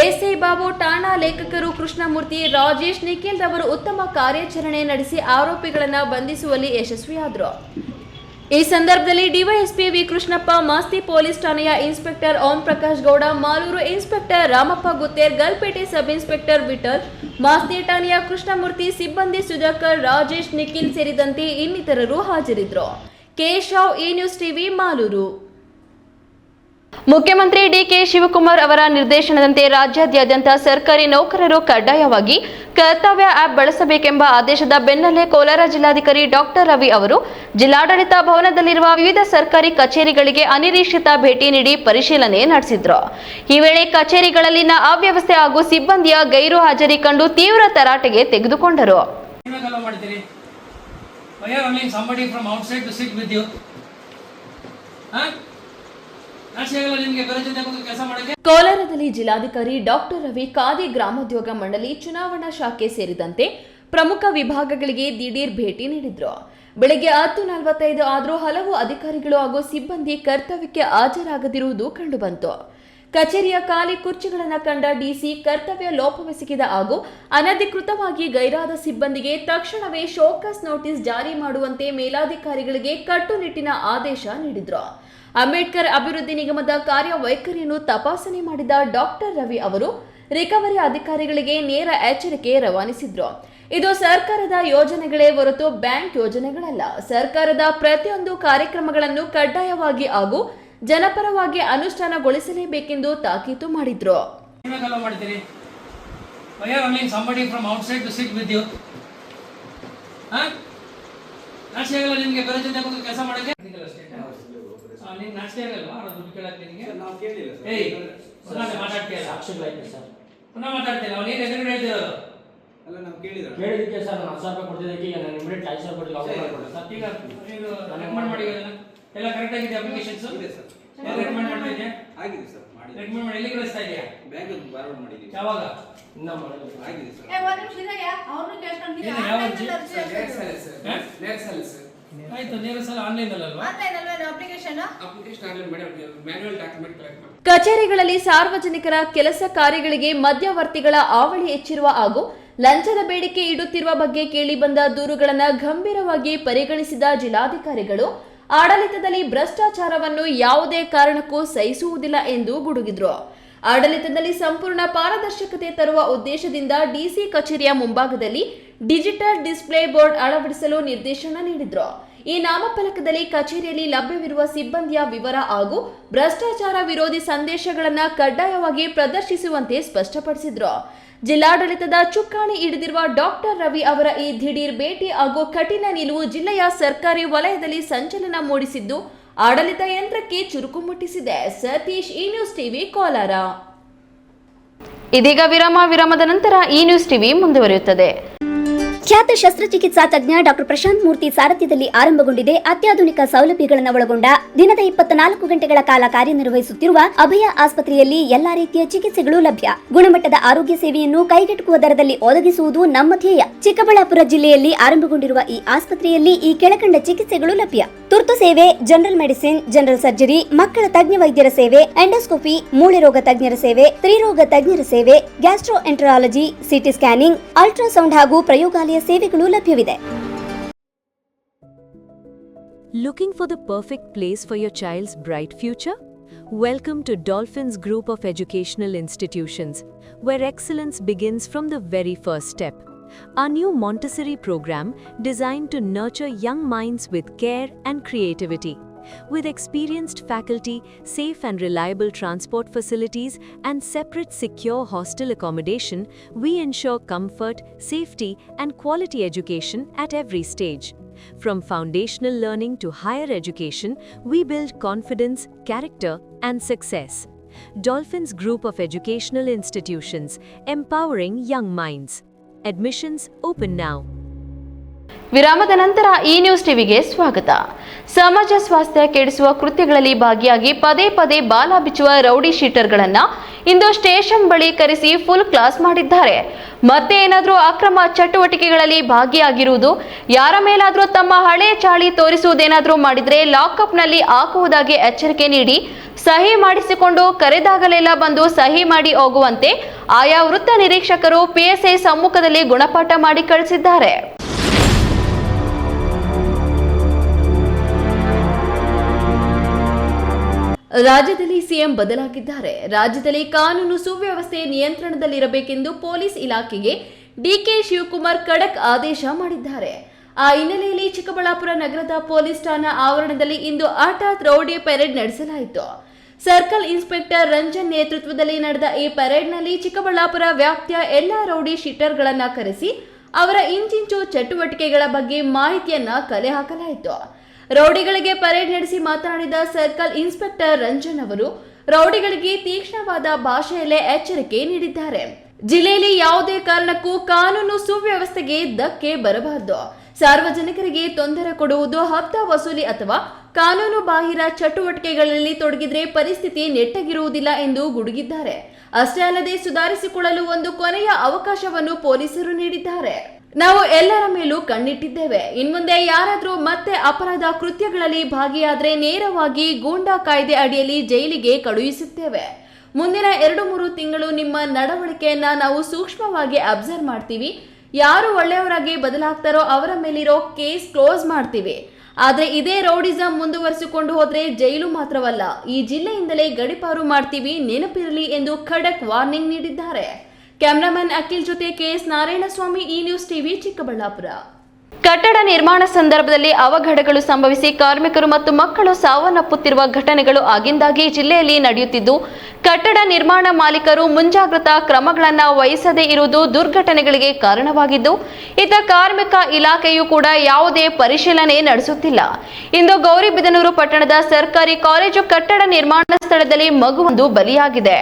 ASI ಬಾಬು, ಠಾಣಾ ಲೇಖಕರು ಕೃಷ್ಣಮೂರ್ತಿ, ರಾಜೇಶ್, ನಿಖಿಲ್ ರವರು ಉತ್ತಮ ಕಾರ್ಯಾಚರಣೆ ನಡೆಸಿ ಆರೋಪಿಗಳನ್ನು ಬಂಧಿಸುವಲ್ಲಿ ಯಶಸ್ವಿಯಾದರು. ಈ ಸಂದರ್ಭದಲ್ಲಿ DYSP V Krishnappa, Masti police ಠಾಣೆಯ inspector Om Prakash Gowda, Malur inspector Ramappa Guther, Galpete sub inspector Vittal, Masti ಠಾಣೆಯ ಕೃಷ್ಣಮೂರ್ತಿ, ಸಿಬ್ಬಂದಿ ಸುಧಾಕರ್, ರಾಜೇಶ್, ನಿಖಿಲ್ ಸೇರಿದಂತೆ ಇನ್ನಿತರರು ಹಾಜರಿದ್ದರು. ಕೇಶವ್, ಈ ನ್ಯೂಸ್ ಟಿವಿ, ಮಾಲೂರು. ಮುಖ್ಯಮಂತ್ರಿ DK ಶಿವಕುಮಾರ್ ಅವರ ನಿರ್ದೇಶನದಂತೆ ರಾಜ್ಯಾದ್ಯಂತ ಸರ್ಕಾರಿ ನೌಕರರು ಕಡ್ಡಾಯವಾಗಿ ಕರ್ತವ್ಯ ಆಪ್ ಬಳಸಬೇಕೆಂಬ ಆದೇಶದ ಬೆನ್ನಲ್ಲೇ ಕೋಲಾರ ಜಿಲ್ಲಾಧಿಕಾರಿ ಡಾಕ್ಟರ್ ರವಿ ಅವರು ಜಿಲ್ಲಾಡಳಿತ ಭವನದಲ್ಲಿರುವ ವಿವಿಧ ಸರ್ಕಾರಿ ಕಚೇರಿಗಳಿಗೆ ಅನಿರೀಕ್ಷಿತ ಭೇಟಿ ನೀಡಿ ಪರಿಶೀಲನೆ ನಡೆಸಿದ್ರು. ಈ ವೇಳೆ ಕಚೇರಿಗಳಲ್ಲಿನ ಅವ್ಯವಸ್ಥೆ ಹಾಗೂ ಸಿಬ್ಬಂದಿಯ ಗೈರು ಹಾಜರಿ ಕಂಡು ತೀವ್ರ ತರಾಟೆಗೆ ತೆಗೆದುಕೊಂಡರು. ಕೋಲಾರದಲ್ಲಿ ಜಿಲ್ಲಾಧಿಕಾರಿ ಡಾಕ್ಟರ್ ರವಿ ಖಾದಿ ಗ್ರಾಮೋದ್ಯೋಗ ಮಂಡಳಿ ಚುನಾವಣಾ ಶಾಖೆ ಸೇರಿದಂತೆ ಪ್ರಮುಖ ವಿಭಾಗಗಳಿಗೆ ದಿಢೀರ್ ಭೇಟಿ ನೀಡಿದ್ರು. ಬೆಳಗ್ಗೆ 10:45 ಆದರೂ ಹಲವು ಅಧಿಕಾರಿಗಳು ಹಾಗೂ ಸಿಬ್ಬಂದಿ ಕರ್ತವ್ಯಕ್ಕೆ ಹಾಜರಾಗದಿರುವುದು ಕಂಡುಬಂತು. ಕಚೇರಿಯ ಖಾಲಿ ಕುರ್ಚಿಗಳನ್ನು ಕಂಡ DC ಕರ್ತವ್ಯ ಲೋಪವೆಸಗಿದ ಹಾಗೂ ಅನಧಿಕೃತವಾಗಿ ಗೈರಾದ ಸಿಬ್ಬಂದಿಗೆ ತಕ್ಷಣವೇ ಶೋಕಾಸ್ ನೋಟಿಸ್ ಜಾರಿ ಮಾಡುವಂತೆ ಮೇಲಾಧಿಕಾರಿಗಳಿಗೆ ಕಟ್ಟುನಿಟ್ಟಿನ ಆದೇಶ ನೀಡಿದ್ರು. ಅಂಬೇಡ್ಕರ್ ಅಭಿವೃದ್ಧಿ ನಿಗಮದ ಕಾರ್ಯವೈಖರಿಯನ್ನು ತಪಾಸಣೆ ಮಾಡಿದ ಡಾಕ್ಟರ್ ರವಿ ಅವರು ರಿಕವರಿ ಅಧಿಕಾರಿಗಳಿಗೆ ನೇರ ಎಚ್ಚರಿಕೆ ರವಾನಿಸಿದ್ರು. ಇದು ಸರ್ಕಾರದ ಯೋಜನೆಗಳೇ ಹೊರತು ಬ್ಯಾಂಕ್ ಯೋಜನೆಗಳಲ್ಲ. ಸರ್ಕಾರದ ಪ್ರತಿಯೊಂದು ಕಾರ್ಯಕ್ರಮಗಳನ್ನು ಕಡ್ಡಾಯವಾಗಿ ಹಾಗೂ ಜನಪರವಾಗಿ ಅನುಷ್ಠಾನಗೊಳಿಸಲೇಬೇಕೆಂದು ತಾಕೀತು ಮಾಡಿದ್ರು. ಅಲ್ಲ ನಾವು ಕೇಳಿದಕ್ಕೆ ಸರ್ ನಾನು 10,000 ರೂಪಾಯಿ ಕೊಡ್ತಿದ್ದಕ್ಕೆ ಈಗ ನಾನು ಇಮಿಡಿಯೇಟ್ 5,000 ರೂಪಾಯಿ ಲಾಗ್ ಮಾಡ್ಕೊಡ್ತೀನಿ ಸರ್. ಈಗ ನೀವು ರೆಕಮೆಂಡ್ ಮಾಡಿ ಎಲ್ಲ ಕರೆಕ್ಟ್ ಆಗಿದೆ, ಅಪ್ಲಿಕೇಶನ್ಸ್ ಇದೆ ಸರ್. ಎಲ್ಲ ರೆಕಮೆಂಡ್ ಮಾಡ್ತಿದ್ಯಾ? ಆಗಿದೆ ಸರ್, ಮಾಡಿ ರೆಕಮೆಂಡ್ ಮಾಡಿ. ಎಲ್ಲಿ ಕಳಿಸ್ತಾ ಇದೆಯಾ? ಬ್ಯಾಂಕ್ ಅಲ್ಲಿ ಫಾರ್ವರ್ಡ್ ಮಾಡಿದೀವಿ. ಯಾವಾಗ? ಇನ್ನ ಮಾಡಿಲ್ಲ. ಆಗಿದೆ ಸರ್. ಒಂದು ನಿಮಿಷ ಇದೆ, ಅವ್ರನ್ನ ಕೇಳ್ಕೊಂಡಿದ್ದೀನಿ. ಲೇಟ್ ಸರ್ ಆಯ್ತು, ನೇರ ಸಾಲ ಆನ್ಲೈನ್ ಅಲ್ವಾ? ಅಪ್ಲಿಕೇಶನ್ ಆನ್ಲೈನ್ ಮಾಡಿ ಮ್ಯಾನ್ಯುವಲ್ ಡಾಕ್ಯುಮೆಂಟ್ ಕಲೆಕ್ಟ್ ಮಾಡಿ. ಕಚೇರಿಗಳಲ್ಲಿ ಸಾರ್ವಜನಿಕರ ಕೆಲಸ ಕಾರ್ಯಗಳಿಗೆ ಮಧ್ಯವರ್ತಿಗಳ ಆವಳಿ ಹೆಚ್ಚಿರುವ ಹಾಗೂ ಲಂಚದ ಬೇಡಿಕೆ ಇಡುತ್ತಿರುವ ಬಗ್ಗೆ ಕೇಳಿಬಂದ ದೂರುಗಳನ್ನು ಗಂಭೀರವಾಗಿ ಪರಿಗಣಿಸಿದ ಜಿಲ್ಲಾಧಿಕಾರಿಗಳು ಆಡಳಿತದಲ್ಲಿ ಭ್ರಷ್ಟಾಚಾರವನ್ನು ಯಾವುದೇ ಕಾರಣಕ್ಕೂ ಸಹಿಸುವುದಿಲ್ಲ ಎಂದು ಗುಡುಗಿದ್ರು. ಆಡಳಿತದಲ್ಲಿ ಸಂಪೂರ್ಣ ಪಾರದರ್ಶಕತೆ ತರುವ ಉದ್ದೇಶದಿಂದ ಡಿಸಿ ಕಚೇರಿಯ ಮುಂಭಾಗದಲ್ಲಿ ಡಿಜಿಟಲ್ ಡಿಸ್ಪ್ಲೇ ಬೋರ್ಡ್ ಅಳವಡಿಸಲು ನಿರ್ದೇಶನ ನೀಡಿದ್ರು. ಈ ನಾಮಫಲಕದಲ್ಲಿ ಕಚೇರಿಯಲ್ಲಿ ಲಭ್ಯವಿರುವ ಸಿಬ್ಬಂದಿಯ ವಿವರ ಹಾಗೂ ಭ್ರಷ್ಟಾಚಾರ ವಿರೋಧಿ ಸಂದೇಶಗಳನ್ನು ಕಡ್ಡಾಯವಾಗಿ ಪ್ರದರ್ಶಿಸುವಂತೆ ಸ್ಪಷ್ಟಪಡಿಸಿದ್ರು. ಜಿಲ್ಲಾಡಳಿತದ ಚುಕ್ಕಾಣಿ ಹಿಡಿದಿರುವ ಡಾಕ್ಟರ್ ರವಿ ಅವರ ಈ ದಿಢೀರ್ ಭೇಟಿ ಹಾಗೂ ಕಠಿಣ ನಿಲುವು ಜಿಲ್ಲೆಯ ಸರ್ಕಾರಿ ವಲಯದಲ್ಲಿ ಸಂಚಲನ ಮೂಡಿಸಿದ್ದು ಆಡಳಿತ ಯಂತ್ರಕ್ಕೆ ಚುರುಕು ಮುಟ್ಟಿಸಿದೆ. ಸತೀಶ್, ಈ ನ್ಯೂಸ್ ಟಿವಿ, ಕೋಲಾರ. ಇದೀಗ ವಿರಾಮದ ನಂತರ ಈ ನ್ಯೂಸ್ ಟಿವಿ ಮುಂದುವರಿಯುತ್ತದೆ. ಖ್ಯಾತ ಶಸ್ತ್ರಚಿಕಿತ್ಸಾ ತಜ್ಞ ಡಾಕ್ಟರ್ ಪ್ರಶಾಂತ್ ಮೂರ್ತಿ ಸಾರಥ್ಯದಲ್ಲಿ ಆರಂಭಗೊಂಡಿದೆ ಅತ್ಯಾಧುನಿಕ ಸೌಲಭ್ಯಗಳನ್ನು ಒಳಗೊಂಡ ದಿನದ 24 ಗಂಟೆಗಳ ಕಾಲ ಕಾರ್ಯನಿರ್ವಹಿಸುತ್ತಿರುವ ಅಭಯ ಆಸ್ಪತ್ರೆಯಲ್ಲಿ ಎಲ್ಲಾ ರೀತಿಯ ಚಿಕಿತ್ಸೆಗಳು ಲಭ್ಯ. ಗುಣಮಟ್ಟದ ಆರೋಗ್ಯ ಸೇವೆಯನ್ನು ಕೈಗೆಟುಕುವ ದರದಲ್ಲಿ ಒದಗಿಸುವುದು ನಮ್ಮ ಧ್ಯೇಯ. ಚಿಕ್ಕಬಳ್ಳಾಪುರ ಜಿಲ್ಲೆಯಲ್ಲಿ ಆರಂಭಗೊಂಡಿರುವ ಈ ಆಸ್ಪತ್ರೆಯಲ್ಲಿ ಈ ಕೆಳಕಂಡ ಚಿಕಿತ್ಸೆಗಳು ಲಭ್ಯ: ತುರ್ತು ಸೇವೆ, ಜನರಲ್ ಮೆಡಿಸಿನ್, ಜನರಲ್ ಸರ್ಜರಿ, ಮಕ್ಕಳ ತಜ್ಞ ವೈದ್ಯರ ಸೇವೆ, ಎಂಡೋಸ್ಕೋಪಿ, ಮೂಳೆ ರೋಗ ತಜ್ಞರ ಸೇವೆ, ಸ್ತ್ರೀರೋಗ ತಜ್ಞರ ಸೇವೆ, gastro enterology, CT scanning, ultrasound ಹಾಗೂ ಪ್ರಯೋಗಾಲಯ ಸೇವೆಗಳು ಲಭ್ಯವಿದೆ. Looking for the perfect place for your child's bright future? Welcome to Dolphins Group of Educational Institutions, where excellence begins from the very first step. Our new Montessori program designed to nurture young minds with care and creativity. With experienced faculty, safe and reliable transport facilities, and separate secure hostel accommodation, we ensure comfort, safety, and quality education at every stage. From foundational learning to higher education, we build confidence, character, and success. Dolphins Group of Educational Institutions, empowering young minds. Admissions open now. ವಿರಾಮದ ನಂತರ ಈ news ಟಿವಿಗೆ ಸ್ವಾಗತ. ಸಮಾಜ ಸ್ವಾಸ್ಥ್ಯ ಕೆಡಿಸುವ ಕೃತ್ಯಗಳಲ್ಲಿ ಭಾಗಿಯಾಗಿ ಪದೇ ಪದೇ ಬಾಲ ಬಿಚ್ಚುವ ರೌಡಿ ಶೀಟರ್ಗಳನ್ನ ಇಂದು ಸ್ಟೇಷನ್ ಬಳಿ ಕರೆಸಿ ಫುಲ್ ಕ್ಲಾಸ್ ಮಾಡಿದ್ದಾರೆ. ಮತ್ತೆ ಏನಾದರೂ ಅಕ್ರಮ ಚಟುವಟಿಕೆಗಳಲ್ಲಿ ಭಾಗಿಯಾಗಿರುವುದು, ಯಾರ ಮೇಲಾದರೂ ತಮ್ಮ ಹಳೆ ಚಾಳಿ ತೋರಿಸುವುದೇನಾದರೂ ಮಾಡಿದ್ರೆ ಲಾಕಪ್ನಲ್ಲಿ ಹಾಕುವುದಾಗಿ ಎಚ್ಚರಿಕೆ ನೀಡಿ ಸಹಿ ಮಾಡಿಸಿಕೊಂಡು ಕರೆದಾಗಲೆಲ್ಲ ಬಂದು ಸಹಿ ಮಾಡಿ ಹೋಗುವಂತೆ ಆಯಾ ವೃತ್ತ ನಿರೀಕ್ಷಕರು ಪಿಎಸ್ಐ ಸಮ್ಮುಖದಲ್ಲಿ ಗುಣಪಾಠ ಮಾಡಿ ಕಳಿಸಿದ್ದಾರೆ. ರಾಜ್ಯದಲ್ಲಿ ಸಿಎಂ ಬದಲಾಗಿದ್ದಾರೆ. ರಾಜ್ಯದಲ್ಲಿ ಕಾನೂನು ಸುವ್ಯವಸ್ಥೆ ನಿಯಂತ್ರಣದಲ್ಲಿರಬೇಕೆಂದು ಪೊಲೀಸ್ ಇಲಾಖೆಗೆ ಡಿಕೆ ಶಿವಕುಮಾರ್ ಖಡಕ್ ಆದೇಶ ಮಾಡಿದ್ದಾರೆ. ಆ ಹಿನ್ನೆಲೆಯಲ್ಲಿ ಚಿಕ್ಕಬಳ್ಳಾಪುರ ನಗರದ ಪೊಲೀಸ್ ಠಾಣಾ ಆವರಣದಲ್ಲಿ ಇಂದು ಹಠಾತ್ ರೌಡಿ ಪೆರೇಡ್ ನಡೆಸಲಾಯಿತು. ಸರ್ಕಲ್ ಇನ್ಸ್ಪೆಕ್ಟರ್ ರಂಜನ್ ನೇತೃತ್ವದಲ್ಲಿ ನಡೆದ ಈ ಪೆರೇಡ್ನಲ್ಲಿ ಚಿಕ್ಕಬಳ್ಳಾಪುರ ವ್ಯಾಪ್ತಿಯ ಎಲ್ಲಾ ರೌಡಿ ಶೀಟರ್ಗಳನ್ನ ಕರೆಸಿ ಅವರ ಇಂಚಿಂಚು ಚಟುವಟಿಕೆಗಳ ಬಗ್ಗೆ ಮಾಹಿತಿಯನ್ನ ಕಲೆ ಹಾಕಲಾಯಿತು. ರೌಡಿಗಳಿಗೆ ಪರೇಡ್ ನಡೆಸಿ ಮಾತನಾಡಿದ ಸರ್ಕಲ್ ಇನ್ಸ್ಪೆಕ್ಟರ್ ರಂಜನ್ ಅವರು ರೌಡಿಗಳಿಗೆ ತೀಕ್ಷ್ಣವಾದ ಭಾಷೆಯಲ್ಲೇ ಎಚ್ಚರಿಕೆ ನೀಡಿದ್ದಾರೆ. ಜಿಲ್ಲೆಯಲ್ಲಿ ಯಾವುದೇ ಕಾರಣಕ್ಕೂ ಕಾನೂನು ಸುವ್ಯವಸ್ಥೆಗೆ ಧಕ್ಕೆ ಬರಬಾರದು. ಸಾರ್ವಜನಿಕರಿಗೆ ತೊಂದರೆ ಕೊಡುವುದು, ಹಪ್ತ ವಸೂಲಿ ಅಥವಾ ಕಾನೂನು ಬಾಹಿರ ಚಟುವಟಿಕೆಗಳಲ್ಲಿ ತೊಡಗಿದ್ರೆ ಪರಿಸ್ಥಿತಿ ನೆಟ್ಟಗಿರುವುದಿಲ್ಲ ಎಂದು ಗುಡುಗಿದ್ದಾರೆ. ಅಷ್ಟೇ ಅಲ್ಲದೆ ಸುಧಾರಿಸಿಕೊಳ್ಳಲು ಒಂದು ಕೊನೆಯ ಅವಕಾಶವನ್ನು ಪೊಲೀಸರು ನೀಡಿದ್ದಾರೆ. ನಾವು ಎಲ್ಲರ ಮೇಲೂ ಕಣ್ಣಿಟ್ಟಿದ್ದೇವೆ. ಇನ್ಮುಂದೆ ಯಾರಾದರೂ ಮತ್ತೆ ಅಪರಾಧ ಕೃತ್ಯಗಳಲ್ಲಿ ಭಾಗಿಯಾದರೆ ನೇರವಾಗಿ ಗೂಂಡಾ ಕಾಯ್ದೆ ಅಡಿಯಲ್ಲಿ ಜೈಲಿಗೆ ಕಳುಹಿಸುತ್ತೇವೆ. ಮುಂದಿನ 2-3 ತಿಂಗಳು ನಿಮ್ಮ ನಡವಳಿಕೆಯನ್ನ ನಾವು ಸೂಕ್ಷ್ಮವಾಗಿ ಅಬ್ಸರ್ವ್ ಮಾಡ್ತೀವಿ. ಯಾರು ಒಳ್ಳೆಯವರಾಗಿ ಬದಲಾಗ್ತಾರೋ ಅವರ ಮೇಲಿರೋ ಕೇಸ್ ಕ್ಲೋಸ್ ಮಾಡ್ತೀವಿ. ಆದರೆ ಇದೇ ರೌಡಿಸಂ ಮುಂದುವರಿಸಿಕೊಂಡು ಹೋದ್ರೆ ಜೈಲು ಮಾತ್ರವಲ್ಲ, ಈ ಜಿಲ್ಲೆಯಿಂದಲೇ ಗಡಿಪಾರು ಮಾಡ್ತೀವಿ, ನೆನಪಿರಲಿ ಎಂದು ಖಡಕ್ ವಾರ್ನಿಂಗ್ ನೀಡಿದ್ದಾರೆ. ಕ್ಯಾಮರಾಮನ್ ಅಖಿಲ್ ಜೊತೆ ಕೆಎಸ್ ನಾರಾಯಣಸ್ವಾಮಿ, ಈ ನ್ಯೂಸ್ ಟಿವಿ, ಚಿಕ್ಕಬಳ್ಳಾಪುರ. ಕಟ್ಟಡ ನಿರ್ಮಾಣ ಸಂದರ್ಭದಲ್ಲಿ ಅವಘಡಗಳು ಸಂಭವಿಸಿ ಕಾರ್ಮಿಕರು ಮತ್ತು ಮಕ್ಕಳು ಸಾವನ್ನಪ್ಪುತ್ತಿರುವ ಘಟನೆಗಳು ಆಗಿಂದಾಗಿ ಜಿಲ್ಲೆಯಲ್ಲಿ ನಡೆಯುತ್ತಿದ್ದು, ಕಟ್ಟಡ ನಿರ್ಮಾಣ ಮಾಲೀಕರು ಮುಂಜಾಗ್ರತಾ ಕ್ರಮಗಳನ್ನು ವಹಿಸದೇ ಇರುವುದು ದುರ್ಘಟನೆಗಳಿಗೆ ಕಾರಣವಾಗಿದ್ದು, ಇತ್ತ ಕಾರ್ಮಿಕ ಇಲಾಖೆಯು ಕೂಡ ಯಾವುದೇ ಪರಿಶೀಲನೆ ನಡೆಸುತ್ತಿಲ್ಲ. ಇಂದು ಗೌರಿಬಿದನೂರು ಪಟ್ಟಣದ ಸರ್ಕಾರಿ ಕಾಲೇಜು ಕಟ್ಟಡ ನಿರ್ಮಾಣ ಸ್ಥಳದಲ್ಲಿ ಮಗುವೊಂದು ಬಲಿಯಾಗಿದೆ.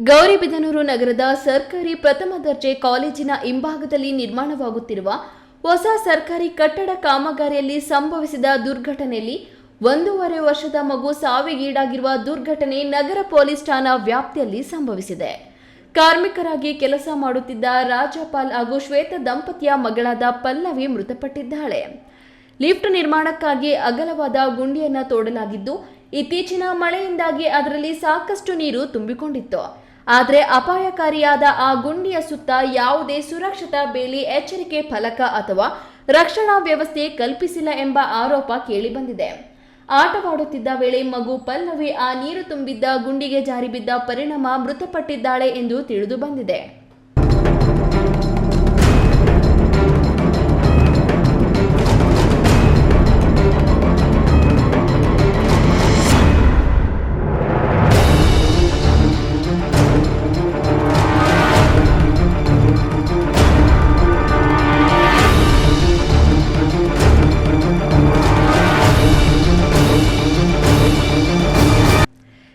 ಗೌರಿಬಿದನೂರು ನಗರದ ಸರ್ಕಾರಿ ಪ್ರಥಮ ದರ್ಜೆ ಕಾಲೇಜಿನ ಹಿಂಭಾಗದಲ್ಲಿ ನಿರ್ಮಾಣವಾಗುತ್ತಿರುವ ಹೊಸ ಸರ್ಕಾರಿ ಕಟ್ಟಡ ಕಾಮಗಾರಿಯಲ್ಲಿ ಸಂಭವಿಸಿದ ದುರ್ಘಟನೆಯಲ್ಲಿ 1.5 ವರ್ಷದ ಮಗು ಸಾವಿಗೀಡಾಗಿರುವ ದುರ್ಘಟನೆ ನಗರ ಪೊಲೀಸ್ ಠಾಣಾ ವ್ಯಾಪ್ತಿಯಲ್ಲಿ ಸಂಭವಿಸಿದೆ. ಕಾರ್ಮಿಕರಾಗಿ ಕೆಲಸ ಮಾಡುತ್ತಿದ್ದ ರಾಜಪಾಲ್ ಹಾಗೂ ಶ್ವೇತ ದಂಪತಿಯ ಮಗಳಾದ ಪಲ್ಲವಿ ಮೃತಪಟ್ಟಿದ್ದಾಳೆ. ಲಿಫ್ಟ್ ನಿರ್ಮಾಣಕ್ಕಾಗಿ ಅಗಲವಾದ ಗುಂಡಿಯನ್ನು ತೋಡಲಾಗಿದ್ದು, ಇತ್ತೀಚಿನ ಮಳೆಯಿಂದಾಗಿ ಅದರಲ್ಲಿ ಸಾಕಷ್ಟು ನೀರು ತುಂಬಿಕೊಂಡಿತ್ತು. ಆದರೆ ಅಪಾಯಕಾರಿಯಾದ ಆ ಗುಂಡಿಯ ಸುತ್ತ ಯಾವುದೇ ಸುರಕ್ಷತಾ ಬೇಲಿ, ಎಚ್ಚರಿಕೆ ಫಲಕ ಅಥವಾ ರಕ್ಷಣಾ ವ್ಯವಸ್ಥೆ ಕಲ್ಪಿಸಿಲ್ಲ ಎಂಬ ಆರೋಪ ಕೇಳಿಬಂದಿದೆ. ಆಟವಾಡುತ್ತಿದ್ದ ವೇಳೆ ಮಗು ಪಲ್ಲವಿ ಆ ನೀರು ತುಂಬಿದ್ದ ಗುಂಡಿಗೆ ಜಾರಿ ಬಿದ್ದ ಪರಿಣಾಮ ಮೃತಪಟ್ಟಿದ್ದಾಳೆ ಎಂದು ತಿಳಿದು ಬಂದಿದೆ.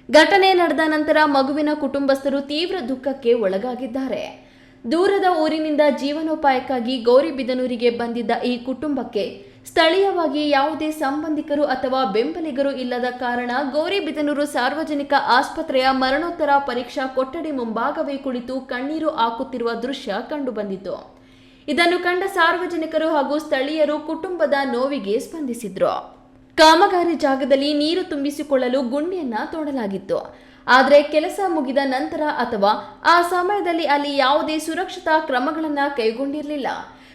ಘಟನೆ ನಡೆದ ನಂತರ ಮಗುವಿನ ಕುಟುಂಬಸ್ಥರು ತೀವ್ರ ದುಃಖಕ್ಕೆ ಒಳಗಾಗಿದ್ದಾರೆ. ದೂರದ ಊರಿನಿಂದ ಜೀವನೋಪಾಯಕ್ಕಾಗಿ ಗೌರಿಬಿದನೂರಿಗೆ ಬಂದಿದ್ದ ಈ ಕುಟುಂಬಕ್ಕೆ ಸ್ಥಳೀಯವಾಗಿ ಯಾವುದೇ ಸಂಬಂಧಿಕರು ಅಥವಾ ಬೆಂಬಲಿಗರು ಇಲ್ಲದ ಕಾರಣ ಗೌರಿಬಿದನೂರು ಸಾರ್ವಜನಿಕ ಆಸ್ಪತ್ರೆಯ ಮರಣೋತ್ತರ ಪರೀಕ್ಷಾ ಕೊಠಡಿ ಮುಂಭಾಗವೇ ಕುಳಿತು ಕಣ್ಣೀರು ಹಾಕುತ್ತಿರುವ ದೃಶ್ಯ ಕಂಡುಬಂದಿತು. ಇದನ್ನು ಕಂಡ ಸಾರ್ವಜನಿಕರು ಹಾಗೂ ಸ್ಥಳೀಯರು ಕುಟುಂಬದ ನೋವಿಗೆ ಸ್ಪಂದಿಸಿದ್ರು. ಕಾಮಗಾರಿ ಜಾಗದಲ್ಲಿ ನೀರು ತುಂಬಿಸಿಕೊಳ್ಳಲು ಗುಂಡಿಯನ್ನ ತೋಡಲಾಗಿತ್ತು. ಆದರೆ ಕೆಲಸ ಮುಗಿದ ನಂತರ ಅಥವಾ ಆ ಸಮಯದಲ್ಲಿ ಅಲ್ಲಿ ಯಾವುದೇ ಸುರಕ್ಷತಾ ಕ್ರಮಗಳನ್ನು ಕೈಗೊಂಡಿರಲಿಲ್ಲ.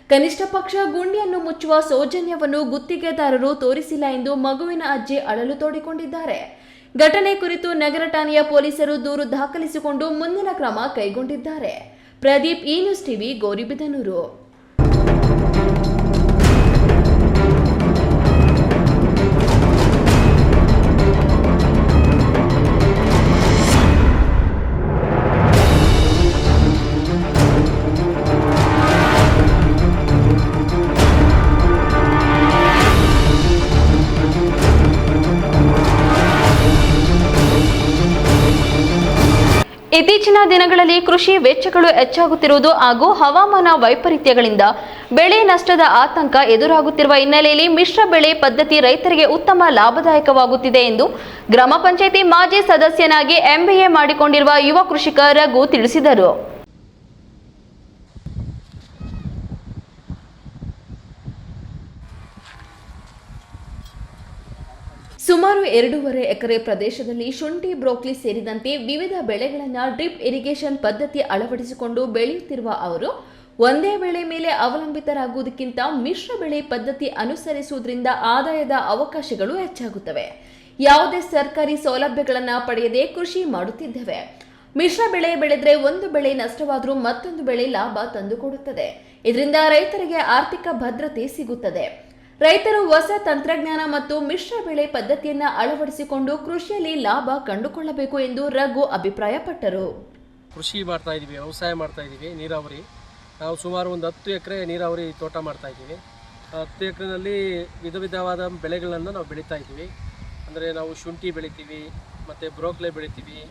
ಕನಿಷ್ಠ ಪಕ್ಷ ಗುಂಡಿಯನ್ನು ಮುಚ್ಚುವ ಸೌಜನ್ಯವನ್ನು ಗುತ್ತಿಗೆದಾರರು ತೋರಿಸಿಲ್ಲ ಎಂದು ಮಗುವಿನ ಅಜ್ಜಿ ಅಳಲು ತೋಡಿಕೊಂಡಿದ್ದಾರೆ. ಘಟನೆ ಕುರಿತು ನಗರ ಠಾಣೆಯ ಪೊಲೀಸರು ದೂರು ದಾಖಲಿಸಿಕೊಂಡು ಮುಂದಿನ ಕ್ರಮ ಕೈಗೊಂಡಿದ್ದಾರೆ. ಪ್ರದೀಪ್, ಈ ನ್ಯೂಸ್ ಟಿವಿ, ಗೌರಿಬಿದನೂರು. ಇತ್ತೀಚಿನ ದಿನಗಳಲ್ಲಿ ಕೃಷಿ ವೆಚ್ಚಗಳು ಹೆಚ್ಚಾಗುತ್ತಿರುವುದು ಹಾಗೂ ಹವಾಮಾನ ವೈಪರೀತ್ಯಗಳಿಂದ ಬೆಳೆ ನಷ್ಟದ ಆತಂಕ ಎದುರಾಗುತ್ತಿರುವ ಹಿನ್ನೆಲೆಯಲ್ಲಿ ಮಿಶ್ರ ಬೆಳೆ ಪದ್ಧತಿ ರೈತರಿಗೆ ಉತ್ತಮ ಲಾಭದಾಯಕವಾಗುತ್ತಿದೆ ಎಂದು ಗ್ರಾಮ ಪಂಚಾಯಿತಿ ಮಾಜಿ ಸದಸ್ಯನಾಗಿ MBA ಮಾಡಿಕೊಂಡಿರುವ ಯುವ ಕೃಷಿಕ ರಘು ತಿಳಿಸಿದರು. ಸುಮಾರು 2.5 ಎಕರೆ ಪ್ರದೇಶದಲ್ಲಿ ಶುಂಠಿ, ಬ್ರೋಕೊಲಿ ಸೇರಿದಂತೆ ವಿವಿಧ ಬೆಳೆಗಳನ್ನು ಡ್ರಿಪ್ ಇರಿಗೇಷನ್ ಪದ್ಧತಿ ಅಳವಡಿಸಿಕೊಂಡು ಬೆಳೆಯುತ್ತಿರುವ ಅವರು ಒಂದೇ ಬೆಳೆ ಮೇಲೆ ಅವಲಂಬಿತರಾಗುವುದಕ್ಕಿಂತ ಮಿಶ್ರ ಬೆಳೆ ಪದ್ಧತಿ ಅನುಸರಿಸುವುದರಿಂದ ಆದಾಯದ ಅವಕಾಶಗಳು ಹೆಚ್ಚಾಗುತ್ತವೆ. ಯಾವುದೇ ಸರ್ಕಾರಿ ಸೌಲಭ್ಯಗಳನ್ನು ಪಡೆಯದೆ ಕೃಷಿ ಮಾಡುತ್ತಿದ್ದೇವೆ. ಮಿಶ್ರ ಬೆಳೆ ಬೆಳೆದ್ರೆ ಒಂದು ಬೆಳೆ ನಷ್ಟವಾದರೂ ಮತ್ತೊಂದು ಬೆಳೆ ಲಾಭ ತಂದುಕೊಡುತ್ತದೆ. ಇದರಿಂದ ರೈತರಿಗೆ ಆರ್ಥಿಕ ಭದ್ರತೆ ಸಿಗುತ್ತದೆ. ರೈತರು ಹೊಸ ತಂತ್ರಜ್ಞಾನ ಮತ್ತು ಮಿಶ್ರ ಬೆಳೆ ಪದ್ಧತಿಯನ್ನು ಅಳವಡಿಸಿಕೊಂಡು ಕೃಷಿಯಲ್ಲಿ ಲಾಭ ಕಂಡುಕೊಳ್ಳಬೇಕು ಎಂದು ರಘು ಅಭಿಪ್ರಾಯಪಟ್ಟರು. ಕೃಷಿ ಮಾಡ್ತಾ ಇದ್ದೀವಿ, ವ್ಯವಸಾಯ ಮಾಡ್ತಾ ಇದ್ದೀವಿ, ನೀರಾವರಿ. ನಾವು ಸುಮಾರು ಒಂದು 10 ಎಕರೆ ನೀರಾವರಿ ತೋಟ ಮಾಡ್ತಾ ಇದ್ದೀವಿ. 10 ಎಕರೆನಲ್ಲಿ ವಿಧ ವಿಧವಾದ ಬೆಳೆಗಳನ್ನು ನಾವು ಬೆಳೀತಾ ಇದ್ದೀವಿ. ಅಂದರೆ ನಾವು ಶುಂಠಿ ಬೆಳಿತೀವಿ, ಮತ್ತು ಬ್ರೋಕೊಲಿ ಬೆಳಿತೀವಿ,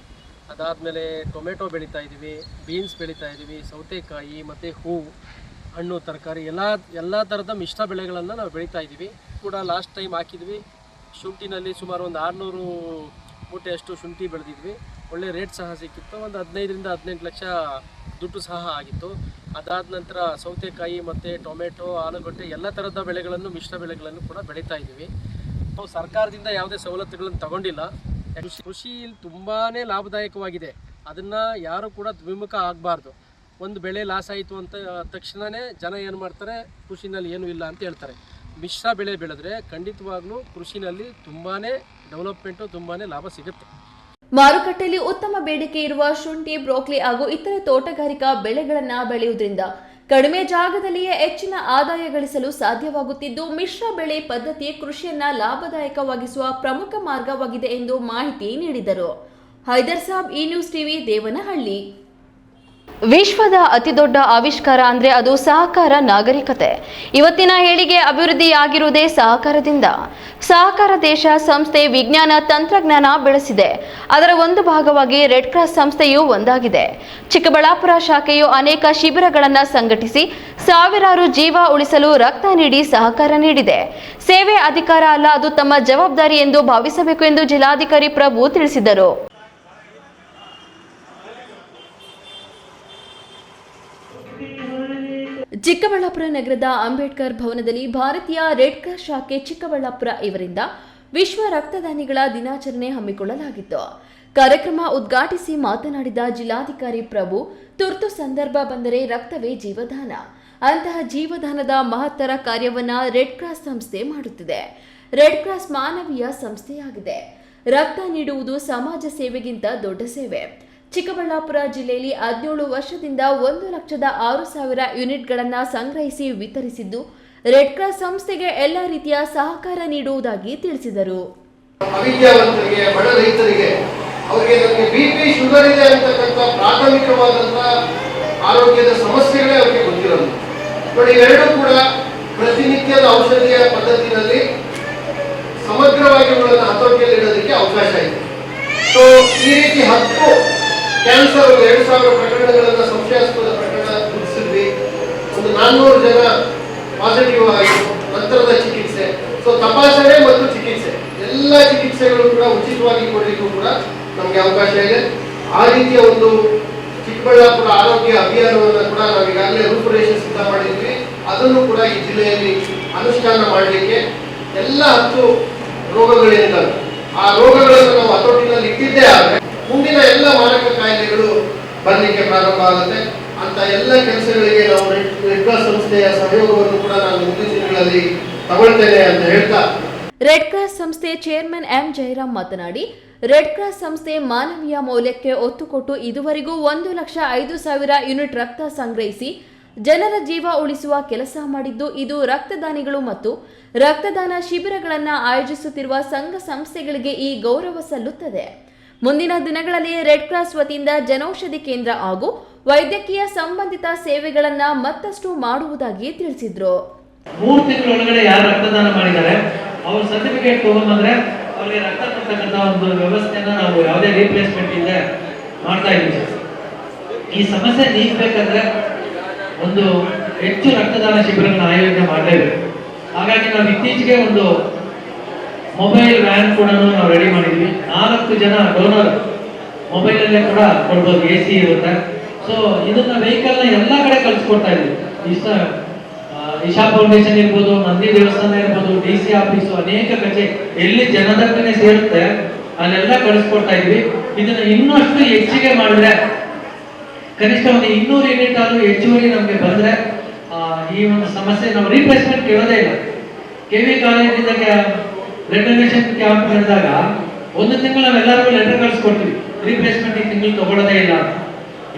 ಅದಾದಮೇಲೆ ಟೊಮೆಟೊ ಬೆಳೀತಾ ಇದ್ದೀವಿ, ಬೀನ್ಸ್ ಬೆಳೀತಾ ಇದ್ದೀವಿ, ಸೌತೆಕಾಯಿ ಮತ್ತು ಹೂವು, ಹಣ್ಣು, ತರಕಾರಿ ಎಲ್ಲ ಥರದ ಮಿಶ್ರ ಬೆಳೆಗಳನ್ನು ನಾವು ಬೆಳೀತಾ ಇದ್ದೀವಿ. ಕೂಡ ಲಾಸ್ಟ್ ಟೈಮ್ ಹಾಕಿದ್ವಿ. ಶುಂಠಿನಲ್ಲಿ ಸುಮಾರು ಒಂದು 600 ಮೂಟೆಯಷ್ಟು ಶುಂಠಿ ಬೆಳೆದಿದ್ವಿ. ಒಳ್ಳೆ ರೇಟ್ ಸಹ ಸಿಕ್ಕಿತ್ತು. ಒಂದು 15ರಿಂದ 18 ಲಕ್ಷ ದುಡ್ಡು ಸಹ ಆಗಿತ್ತು. ಅದಾದ ನಂತರ ಸೌತೆಕಾಯಿ ಮತ್ತು ಟೊಮೆಟೊ, ಆಲೂಗಡ್ಡೆ ಎಲ್ಲ ಥರದ ಬೆಳೆಗಳನ್ನು, ಮಿಶ್ರ ಬೆಳೆಗಳನ್ನು ಕೂಡ ಬೆಳೀತಾ ಇದ್ದೀವಿ. ನಾವು ಸರ್ಕಾರದಿಂದ ಯಾವುದೇ ಸವಲತ್ತುಗಳನ್ನು ತಗೊಂಡಿಲ್ಲ. ಕೃಷಿ ತುಂಬಾ ಲಾಭದಾಯಕವಾಗಿದೆ. ಅದನ್ನು ಯಾರು ಕೂಡ ದ್ವಿಮುಖ ಆಗಬಾರ್ದು. ಒಂದು ಬೆಳೆ ಲಾಸ್ ಆಯಿತು ಅಂತ ತಕ್ಷಣವೇ ಜನ ಏನು ಮಾಡ್ತಾರೆ, ಕೃಷಿನಲ್ಲಿ ಏನೂ ಇಲ್ಲ ಅಂತ ಹೇಳ್ತಾರೆ. ಮಿಶ್ರ ಬೆಳೆ ಬೆಳೆದ್ರೆ ಖಂಡಿತವಾಗ್ಲೂ ಕೃಷಿನಲ್ಲಿ ತುಂಬಾ ಡೆವಲಪ್ಮೆಂಟು, ತುಂಬಾ ಲಾಭ ಸಿಗುತ್ತೆ. ಮಾರುಕಟ್ಟೆಯಲ್ಲಿ ಉತ್ತಮ ಬೇಡಿಕೆ ಇರುವ ಶುಂಠಿ, ಬ್ರೋಕೊಲಿ ಹಾಗೂ ಇತರೆ ತೋಟಗಾರಿಕಾ ಬೆಳೆಗಳನ್ನು ಬೆಳೆಯುವುದರಿಂದ ಕಡಿಮೆ ಜಾಗದಲ್ಲಿಯೇ ಹೆಚ್ಚಿನ ಆದಾಯ ಗಳಿಸಲು ಸಾಧ್ಯವಾಗುತ್ತಿದ್ದು, ಮಿಶ್ರ ಬೆಳೆ ಪದ್ಧತಿ ಕೃಷಿಯನ್ನ ಲಾಭದಾಯಕವಾಗಿಸುವ ಪ್ರಮುಖ ಮಾರ್ಗವಾಗಿದೆ ಎಂದು ಮಾಹಿತಿ ನೀಡಿದರು. ಹೈದರ್ ಸಾಬ್, ಈ ನ್ಯೂಸ್ ಟಿವಿ, ದೇವನಹಳ್ಳಿ. ವಿಶ್ವದ ಅತಿದೊಡ್ಡ ಆವಿಷ್ಕಾರ ಅಂದ್ರೆ ಅದು ಸಹಕಾರ ನಾಗರಿಕತೆ. ಇವತ್ತಿನ ಏಳಿಗೆ ಅಭಿವೃದ್ಧಿಯಾಗಿರುವುದೇ ಸಹಕಾರದಿಂದ. ಸಹಕಾರ ದೇಶ ಸಂಸ್ಥೆ ವಿಜ್ಞಾನ ತಂತ್ರಜ್ಞಾನ ಬೆಳೆಸಿದೆ. ಅದರ ಒಂದು ಭಾಗವಾಗಿ ರೆಡ್ ಕ್ರಾಸ್ ಸಂಸ್ಥೆಯೂ ಒಂದಾಗಿದೆ. ಚಿಕ್ಕಬಳ್ಳಾಪುರ ಶಾಖೆಯು ಅನೇಕ ಶಿಬಿರಗಳನ್ನು ಸಂಘಟಿಸಿ ಸಾವಿರಾರು ಜೀವ ಉಳಿಸಲು ರಕ್ತ ನೀಡಿ ಸಹಕಾರ ನೀಡಿದೆ. ಸೇವೆ ಅಧಿಕಾರ ಅಲ್ಲ, ಅದು ತಮ್ಮ ಜವಾಬ್ದಾರಿ ಎಂದು ಭಾವಿಸಬೇಕು ಎಂದು ಜಿಲ್ಲಾಧಿಕಾರಿ ಪ್ರಭು ತಿಳಿಸಿದರು. ಚಿಕ್ಕಬಳ್ಳಾಪುರ ನಗರದ ಅಂಬೇಡ್ಕರ್ ಭವನದಲ್ಲಿ ಭಾರತೀಯ ರೆಡ್ ಕ್ರಾಸ್ ಶಾಖೆ ಚಿಕ್ಕಬಳ್ಳಾಪುರ ಇವರಿಂದ ವಿಶ್ವ ರಕ್ತದಾನಿಗಳ ದಿನಾಚರಣೆ ಹಮ್ಮಿಕೊಳ್ಳಲಾಗಿತ್ತು. ಕಾರ್ಯಕ್ರಮ ಉದ್ಘಾಟಿಸಿ ಮಾತನಾಡಿದ ಜಿಲ್ಲಾಧಿಕಾರಿ ಪ್ರಭು, ತುರ್ತು ಸಂದರ್ಭ ಬಂದರೆ ರಕ್ತವೇ ಜೀವದಾನ. ಅಂತಹ ಜೀವದಾನದ ಮಹತ್ತರ ಕಾರ್ಯವನ್ನ ರೆಡ್ ಕ್ರಾಸ್ ಸಂಸ್ಥೆ ಮಾಡುತ್ತಿದೆ. ರೆಡ್ ಕ್ರಾಸ್ ಮಾನವೀಯ ಸಂಸ್ಥೆಯಾಗಿದೆ. ರಕ್ತ ನೀಡುವುದು ಸಮಾಜ ಸೇವೆಗಿಂತ ದೊಡ್ಡ ಸೇವೆ. ಚಿಕ್ಕಬಳ್ಳಾಪುರ ಜಿಲ್ಲೆಯಲ್ಲಿ 17 ವರ್ಷದಿಂದ 1,06,000 ಯೂನಿಟ್ಗಳನ್ನು ಸಂಗ್ರಹಿಸಿ ವಿತರಿಸಿದ್ದು, ರೆಡ್ ಕ್ರಾಸ್ ಸಂಸ್ಥೆಗೆ ಎಲ್ಲ ರೀತಿಯ ಸಹಕಾರ ನೀಡುವುದಾಗಿ ತಿಳಿಸಿದರು. ಅವಿದ್ಯಾವಂತರಿಗೆ, ಬಡ ರೈತರಿಗೆ, ಅವರಿಗೆ ನನಗೆ BP ಶುಗರ್ ಇದೆ ಅಂತಕ್ಕಂಥ ಪ್ರಾಥಮಿಕವಾದಂತಹ ಆರೋಗ್ಯದ ಸಮಸ್ಯೆಗಳೇ ಅವರಿಗೆ ಗೊತ್ತಿರೋದು. ನೋಡಿ, ಇವೆರಡೂ ಕೂಡ ಪ್ರತಿನಿತ್ಯದ ಔಷಧಿಯ ಪದ್ಧತಿನಲ್ಲಿ ಸಮಗ್ರವಾಗಿ ಇವುಗಳನ್ನು ಹತೋಟಿಯಲ್ಲಿಡೋದಕ್ಕೆ ಅವಕಾಶ ಇದೆ. ಸೊ ಈ ರೀತಿ 10 ಕ್ಯಾನ್ಸರ್ 2,000 ಪ್ರಕರಣಗಳನ್ನು, ಸಂಶಯಾಸ್ಪದ ಪ್ರಕರಣ ಗುರುತಿಸಿದ್ವಿ. ಒಂದು 400 ಜನ ಪಾಸಿಟಿವ್ ಆಯಿತು. ನಂತರದ ಚಿಕಿತ್ಸೆ, ಸೊ ತಪಾಸಣೆ ಮತ್ತು ಚಿಕಿತ್ಸೆ, ಎಲ್ಲ ಚಿಕಿತ್ಸೆಗಳು ಕೂಡ ಉಚಿತವಾಗಿ ಕೊಡಲಿಕ್ಕೂ ಕೂಡ ನಮಗೆ ಅವಕಾಶ ಇದೆ. ಆ ರೀತಿಯ ಒಂದು ಚಿಕ್ಕಬಳ್ಳಾಪುರ ಆರೋಗ್ಯ ಅಭಿಯಾನವನ್ನು ಕೂಡ ನಾವೀಗಾಗಲೇ ರೂಪುರೇಷೆ ಸಿದ್ಧ ಮಾಡಿದ್ವಿ. ಅದನ್ನು ಕೂಡ ಈ ಜಿಲ್ಲೆಯಲ್ಲಿ ಅನುಷ್ಠಾನ ಮಾಡಲಿಕ್ಕೆ ಎಲ್ಲ 10 ರೋಗಗಳೇನಿದ್ದಾವೆ ಆ ರೋಗಗಳನ್ನು ನಾವು ಹತೋಟಿನಲ್ಲಿ ಇಟ್ಟಿದ್ದೇ ಆದರೆ ಮುಂದಿನ ಎಲ್ಲ ಮಾರಕ ಕಾಯಿಲೆಗಳು ಬರಲಿಕ್ಕೆ ಪ್ರಾರಂಭ ಆಗುತ್ತೆ. ಅಂತ ಎಲ್ಲ ಕೆಲಸಗಳಿಗೆ ನಾವು ರೆಡ್ ಕ್ರಾಸ್ ಸಂಸ್ಥೆಯ ಸಹಯೋಗವನ್ನು ಕೂಡ ನಾನು ಮುಂದಿನ ದಿನಗಳಲ್ಲಿ ತಗೊಳ್ತೇನೆ ಅಂತ ಹೇಳ್ತಾ, ರೆಡ್ ಕ್ರಾಸ್ ಸಂಸ್ಥೆ ಚೇರ್ಮನ್ ಎಂ ಜಯರಾಮ್ ಮಾತನಾಡಿ, ರೆಡ್ ಕ್ರಾಸ್ ಸಂಸ್ಥೆ ಮಾನವೀಯ ಮೌಲ್ಯಕ್ಕೆ ಒತ್ತು ಕೊಟ್ಟು ಇದುವರೆಗೂ 1,05,000 ಯೂನಿಟ್ ರಕ್ತ ಸಂಗ್ರಹಿಸಿ ಜನರ ಜೀವ ಉಳಿಸುವ ಕೆಲಸ ಮಾಡಿದ್ದು, ಇದು ರಕ್ತದಾನಿಗಳು ಮತ್ತು ರಕ್ತದಾನ ಶಿಬಿರಗಳನ್ನು ಆಯೋಜಿಸುತ್ತಿರುವ ಸಂಘ ಸಂಸ್ಥೆಗಳಿಗೆ ಈ ಗೌರವ ಸಲ್ಲುತ್ತದೆ. ಮುಂದಿನ ದಿನಗಳಲ್ಲಿ ರೆಡ್ ಕ್ರಾಸ್ ವತಿಯಿಂದ ಜನೌಷಧಿ ಕೇಂದ್ರ ಹಾಗೂ ವೈದ್ಯಕೀಯ ಸಂಬಂಧಿತ ಸೇವೆಗಳನ್ನು ಮತ್ತಷ್ಟು ಮಾಡುವುದಾಗಿ ತಿಳಿಸಿದ್ರು. 3 ತಿಂಗಳ ಒಳಗಡೆ ಯಾರು ರಕ್ತದಾನ ಮಾಡಿದ್ದಾರೆ ಅವ್ರ ಸರ್ಟಿಫಿಕೇಟ್ ತಗೊಂಡ್ಬಂದ್ರೆ ಅವರಿಗೆ ರಕ್ತ ಕೊಡ್ತಕ್ಕಂಥ ಒಂದು ವ್ಯವಸ್ಥೆನ ನಾವು ಯಾವುದೇ ರೀಪ್ಲೇಸ್ಮೆಂಟ್ ಇಲ್ಲದೆ ಮಾಡ್ತಾ ಇದ್ದೀವಿ. ಈ ಸಮಸ್ಯೆ ನೀಗಬೇಕಂದ್ರೆ ಒಂದು ಹೆಚ್ಚು ರಕ್ತದಾನ ಶಿಬಿರಗಳನ್ನ ಆಯೋಜನೆ ಮಾಡಲೇಬೇಕು. ಹಾಗಾಗಿ ನಾವು ಇತ್ತೀಚೆಗೆ ಒಂದು ಮೊಬೈಲ್ ವ್ಯಾನ್ ಕೂಡ ನಾವು ರೆಡಿ ಮಾಡಿದ್ವಿ. 4 ಜನ ಡೋನರ್ ಮೊಬೈಲಲ್ಲೇ ಕೂಡ ಕೊಡ್ಬೋದು, AC ಇರುತ್ತೆ. ಸೊ ಇದನ್ನ ವೆಹಿಕಲ್ನ ಎಲ್ಲ ಕಡೆ ಕಳಿಸ್ಕೊಡ್ತಾ ಇದ್ವಿ. ಇಶಾ ಫೌಂಡೇಶನ್ ಇರ್ಬೋದು, ನಂದಿ ದೇವಸ್ಥಾನ ಇರ್ಬೋದು, DC ಆಫೀಸು, ಅನೇಕ ಕಚೇರಿ ಎಲ್ಲಿ ಜನದಟ್ಟಣೆ ಸೇರುತ್ತೆ ಅಲ್ಲೆಲ್ಲ ಕಳಿಸ್ಕೊಡ್ತಾ ಇದ್ವಿ. ಇದನ್ನ ಇನ್ನಷ್ಟು ಹೆಚ್ಚಿಗೆ ಮಾಡಿದ್ರೆ ಕನಿಷ್ಠ ಒಂದು 200 ಯೂನಿಟ್ ಆದ್ರೂ ಹೆಚ್ಚುವರಿ ನಮಗೆ ಬಂದ್ರೆ ಈ ಒಂದು ಸಮಸ್ಯೆ ನಾವು ರೀಪ್ಲೇಸ್ಮೆಂಟ್ ಕೇಳೋದೇ ಇಲ್ಲ. KV ಕಾಲೇಜಿಂದ ಬ್ಲಡ್ ಡೊನೇಷನ್ ಕ್ಯಾಂಪ್ ನಡೆದಾಗ 1 ತಿಂಗಳು ನಾವೆಲ್ಲರಿಗೂ ಲೆಟರ್ ಕಳಿಸ್ಕೊಡ್ತೀವಿ, ರೀಪ್ಲೇಸ್ಮೆಂಟ್ ಈ ತಿಂಗಳು ತಗೊಳ್ಳೋದೇ ಇಲ್ಲ.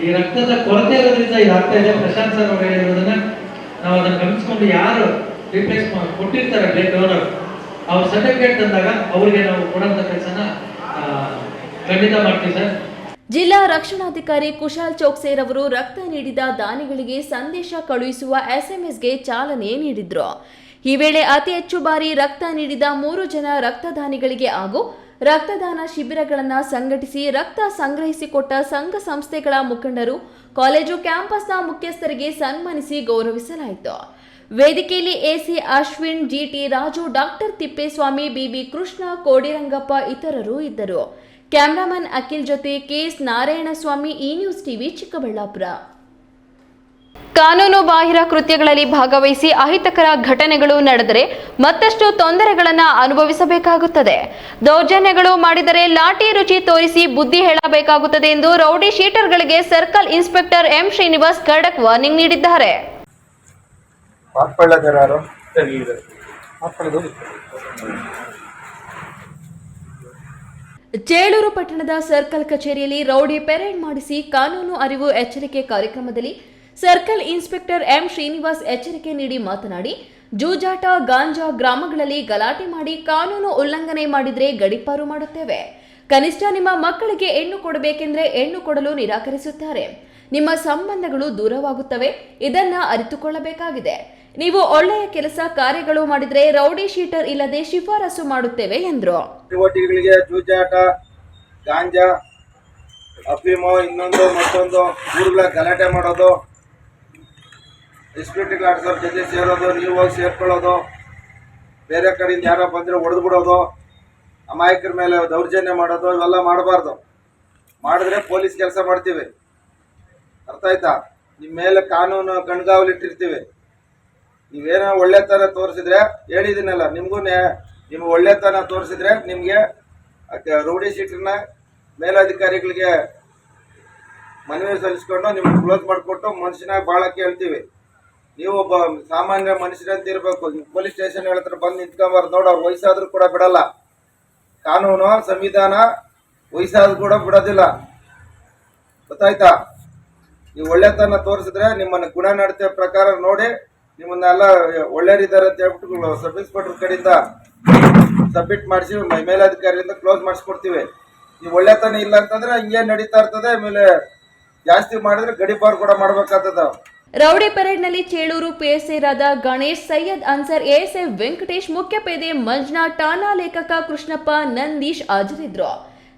ಈ ರಕ್ತದ ಕೊರತೆ ಇರೋದ್ರಿಂದ ಇದಾಗ್ತಾ ಇದೆ. ಪ್ರಶಾಂತ್ ಸರ್ ಅವರು ಹೇಳಿರೋದನ್ನ ನಾವು ಅದನ್ನು ಗಮನಿಸ್ಕೊಂಡು ಯಾರು ರಿಪ್ಲೇಸ್ ಕೊಟ್ಟಿರ್ತಾರೆ ಬ್ಲಡ್ ಡೋನರ್ ಅವ್ರ ಸರ್ಟಿಫಿಕೇಟ್ ತಂದಾಗ ಅವರಿಗೆ ನಾವು ಕೊಡುವಂತ ಕೆಲಸನ ಖಂಡಿತ ಮಾಡ್ತೀವಿ ಸರ್. ಜಿಲ್ಲಾ ರಕ್ಷಣಾಧಿಕಾರಿ ಕುಶಾಲ್ ಚೌಕ್ಸೇರ್ ಅವರು ರಕ್ತ ನೀಡಿದ ದಾನಿಗಳಿಗೆ ಸಂದೇಶ ಕಳುಹಿಸುವ SMSಗೆ ಚಾಲನೆ ನೀಡಿದ್ರು. ಈ ವೇಳೆ ಅತಿ ಹೆಚ್ಚು ಬಾರಿ ರಕ್ತ ನೀಡಿದ 3 ಜನ ರಕ್ತದಾನಿಗಳಿಗೆ ಹಾಗೂ ರಕ್ತದಾನ ಶಿಬಿರಗಳನ್ನು ಸಂಘಟಿಸಿ ರಕ್ತ ಸಂಗ್ರಹಿಸಿಕೊಟ್ಟ ಸಂಘ ಸಂಸ್ಥೆಗಳ ಮುಖಂಡರು, ಕಾಲೇಜು ಕ್ಯಾಂಪಸ್ನ ಮುಖ್ಯಸ್ಥರಿಗೆ ಸನ್ಮಾನಿಸಿ ಗೌರವಿಸಲಾಯಿತು. ವೇದಿಕೆಯಲ್ಲಿ AC Ashwin, GT Raju, doctor Thippeswamy, BB Krishna, Kodirangappa ಇತರರು ಇದ್ದರು. ಕ್ಯಾಮರಾಮನ್ ಅಖಿಲ್ ಜೊತೆ KS ನಾರಾಯಣಸ್ವಾಮಿ, ಈ ನ್ಯೂಸ್ ಟಿವಿ ಚಿಕ್ಕಬಳ್ಳಾಪುರ. ಕಾನೂನು ಬಾಹಿರ ಕೃತ್ಯಗಳಲ್ಲಿ ಭಾಗವಹಿಸಿ ಅಹಿತಕರ ಘಟನೆಗಳು ನಡೆದರೆ ಮತ್ತಷ್ಟು ತೊಂದರೆಗಳನ್ನು ಅನುಭವಿಸಬೇಕಾಗುತ್ತದೆ. ದೌರ್ಜನ್ಯಗಳು ಮಾಡಿದರೆ ಲಾಠಿ ರುಚಿ ತೋರಿಸಿ ಬುದ್ಧಿ ಹೇಳಬೇಕಾಗುತ್ತದೆ ಎಂದು ರೌಡಿ ಶೀಟರ್ಗಳಿಗೆ ಸರ್ಕಲ್ ಇನ್ಸ್ಪೆಕ್ಟರ್ ಎಂ ಶ್ರೀನಿವಾಸ್ ಖಡಕ್ ವಾರ್ನಿಂಗ್ ನೀಡಿದ್ದಾರೆ. ಚೇಳೂರು ಪಟ್ಟಣದ ಸರ್ಕಲ್ ಕಚೇರಿಯಲ್ಲಿ ರೌಡಿ ಪೆರೇಡ್ ಮಾಡಿಸಿ ಕಾನೂನು ಅರಿವು ಎಚ್ಚರಿಕೆ ಕಾರ್ಯಕ್ರಮದಲ್ಲಿ ಸರ್ಕಲ್ ಇನ್ಸ್ಪೆಕ್ಟರ್ ಎಂ ಶ್ರೀನಿವಾಸ್ ಎಚ್ಚರಿಕೆ ನೀಡಿ ಮಾತನಾಡಿ, ಜೂಜಾಟ, ಗಾಂಜಾ ಗ್ರಾಮಗಳಲ್ಲಿ ಗಲಾಟೆ ಮಾಡಿ ಕಾನೂನು ಉಲ್ಲಂಘನೆ ಮಾಡಿದರೆ ಗಡೀಪಾರು ಮಾಡುತ್ತೇವೆ. ಕನಿಷ್ಠ ನಿಮ್ಮ ಮಕ್ಕಳಿಗೆ ಹೆಣ್ಣು ಕೊಡಬೇಕೆಂದ್ರೆ ಹೆಣ್ಣು ಕೊಡಲು ನಿರಾಕರಿಸುತ್ತಾರೆ. ನಿಮ್ಮ ಸಂಬಂಧಗಳು ದೂರವಾಗುತ್ತವೆ. ಇದನ್ನ ಅರಿತುಕೊಳ್ಳಬೇಕಾಗಿದೆ. ನೀವು ಒಳ್ಳೆಯ ಕೆಲಸ ಕಾರ್ಯಗಳು ಮಾಡಿದ್ರೆ ರೌಡಿ ಶೀಟರ್ ಇಲ್ಲದೆ ಶಿಫಾರಸು ಮಾಡುತ್ತೇವೆ ಎಂದ್ರು. ಚಟುವಟಿಕೆಗಳಿಗೆ ಜೂಜಾಟ, ಗಾಂಜಾ, ಅಫೀಮು, ಇನ್ನೊಂದು ಮತ್ತೊಂದು ಊರುಗಳ ಗಲಾಟೆ ಮಾಡೋದು, ಎಸ್ಪಿಟಿ ಆಡ್ಸೋರ ಜೊತೆ ಸೇರೋದು, ನೀವು ಹೋಗಿ ಸೇರ್ಕೊಳ್ಳೋದು, ಬೇರೆ ಕಡೆಯಿಂದ ಯಾರೋ ಬಂದರೆ ಹೊಡೆದು ಬಿಡೋದು, ಅಮಾಯಕರ ಮೇಲೆ ದೌರ್ಜನ್ಯ ಮಾಡೋದು, ಇವೆಲ್ಲ ಮಾಡಬಾರ್ದು. ಮಾಡಿದ್ರೆ ಪೊಲೀಸ್ ಕೆಲಸ ಮಾಡ್ತೀವಿ. ಅರ್ಥ ಆಯ್ತಾ? ನಿಮ್ಮ ಮೇಲೆ ಕಾನೂನು ಕಣ್ಗಾವಲಿಟ್ಟಿರ್ತೀವಿ. ನೀವೇನೋ ಒಳ್ಳೆತನ ತೋರಿಸಿದ್ರೆ, ಹೇಳಿದ್ದೀನಲ್ಲ, ನಿಮ್ಗೆ ಒಳ್ಳೆತನ ತೋರಿಸಿದ್ರೆ ನಿಮಗೆ ರೌಡಿ ಶೀಟರ್ನ ಮೇಲಧಿಕಾರಿಗಳಿಗೆ ಮನವಿ ಸಲ್ಲಿಸ್ಕೊಂಡು ನಿಮ್ಗೆ ಕ್ಲೋಸ್ ಮಾಡಿಕೊಟ್ಟು ಮನುಷ್ಯನಾಗ ಬಾಳಕ್ಕೆ ಹೇಳ್ತೀವಿ. ನೀವು ಒಬ್ಬ ಸಾಮಾನ್ಯ ಮನುಷ್ಯರಂತ ಇರಬೇಕು. ಪೊಲೀಸ್ ಸ್ಟೇಷನ್ ಹೇಳ್ತಾರೆ ಬಂದು ನಿಂತ್ಕೊಂಬಾರ್ದು. ನೋಡಿ, ಅವ್ರು ವಯಸ್ಸಾದ್ರೂ ಕೂಡ ಬಿಡಲ್ಲ. ಕಾನೂನು ಸಂವಿಧಾನ ವಯಸ್ಸಾದ್ರೂ ಕೂಡ ಬಿಡೋದಿಲ್ಲ. ಗೊತ್ತಾಯ್ತಾ? ನೀವು ಒಳ್ಳೆತನ ತೋರಿಸಿದ್ರೆ ನಿಮ್ಮನ್ನು ಗುಣ ನಡತೆ ಪ್ರಕಾರ ನೋಡಿ ನಿಮ್ಮನ್ನೆಲ್ಲ ಒಳ್ಳೆಯರಿದ್ದಾರೆ ಅಂತ ಹೇಳ್ಬಿಟ್ಟು ಸಬ್ ಇನ್ಸ್ಪೆಕ್ಟರ್ ಕಡೆಯಿಂದ ಸಬ್ಮಿಟ್ ಮಾಡಿಸಿ ಮೇಲಧಿಕಾರಿಯಿಂದ ಕ್ಲೋಸ್ ಮಾಡಿಸ್ಕೊಡ್ತೀವಿ. ನೀವು ಒಳ್ಳೆತನ ಇಲ್ಲ ಅಂತಂದ್ರೆ ಹಿಂಗೆ ನಡೀತಾ ಇರ್ತದೆ. ಆಮೇಲೆ ಜಾಸ್ತಿ ಮಾಡಿದ್ರೆ ಗಡಿಪಾರು ಕೂಡ ಮಾಡ್ಬೇಕಾಗ್ತದ. ರೌಡಿ ಪರೇಡ್ನಲ್ಲಿ ಚೇಳೂರು ಪಿಎಸ್ಐರಾದ ಗಣೇಶ್, ಸೈಯದ್ ಅನ್ಸರ್, ಎಎಸ್ಐ ವೆಂಕಟೇಶ್, ಮುಖ್ಯ ಪೇದೆ ಮಂಜುನಾಥ್, ಠಾಣಾ ಲೇಖಕ ಕೃಷ್ಣಪ್ಪ, ನಂದೀಶ್ ಹಾಜರಿದ್ರು.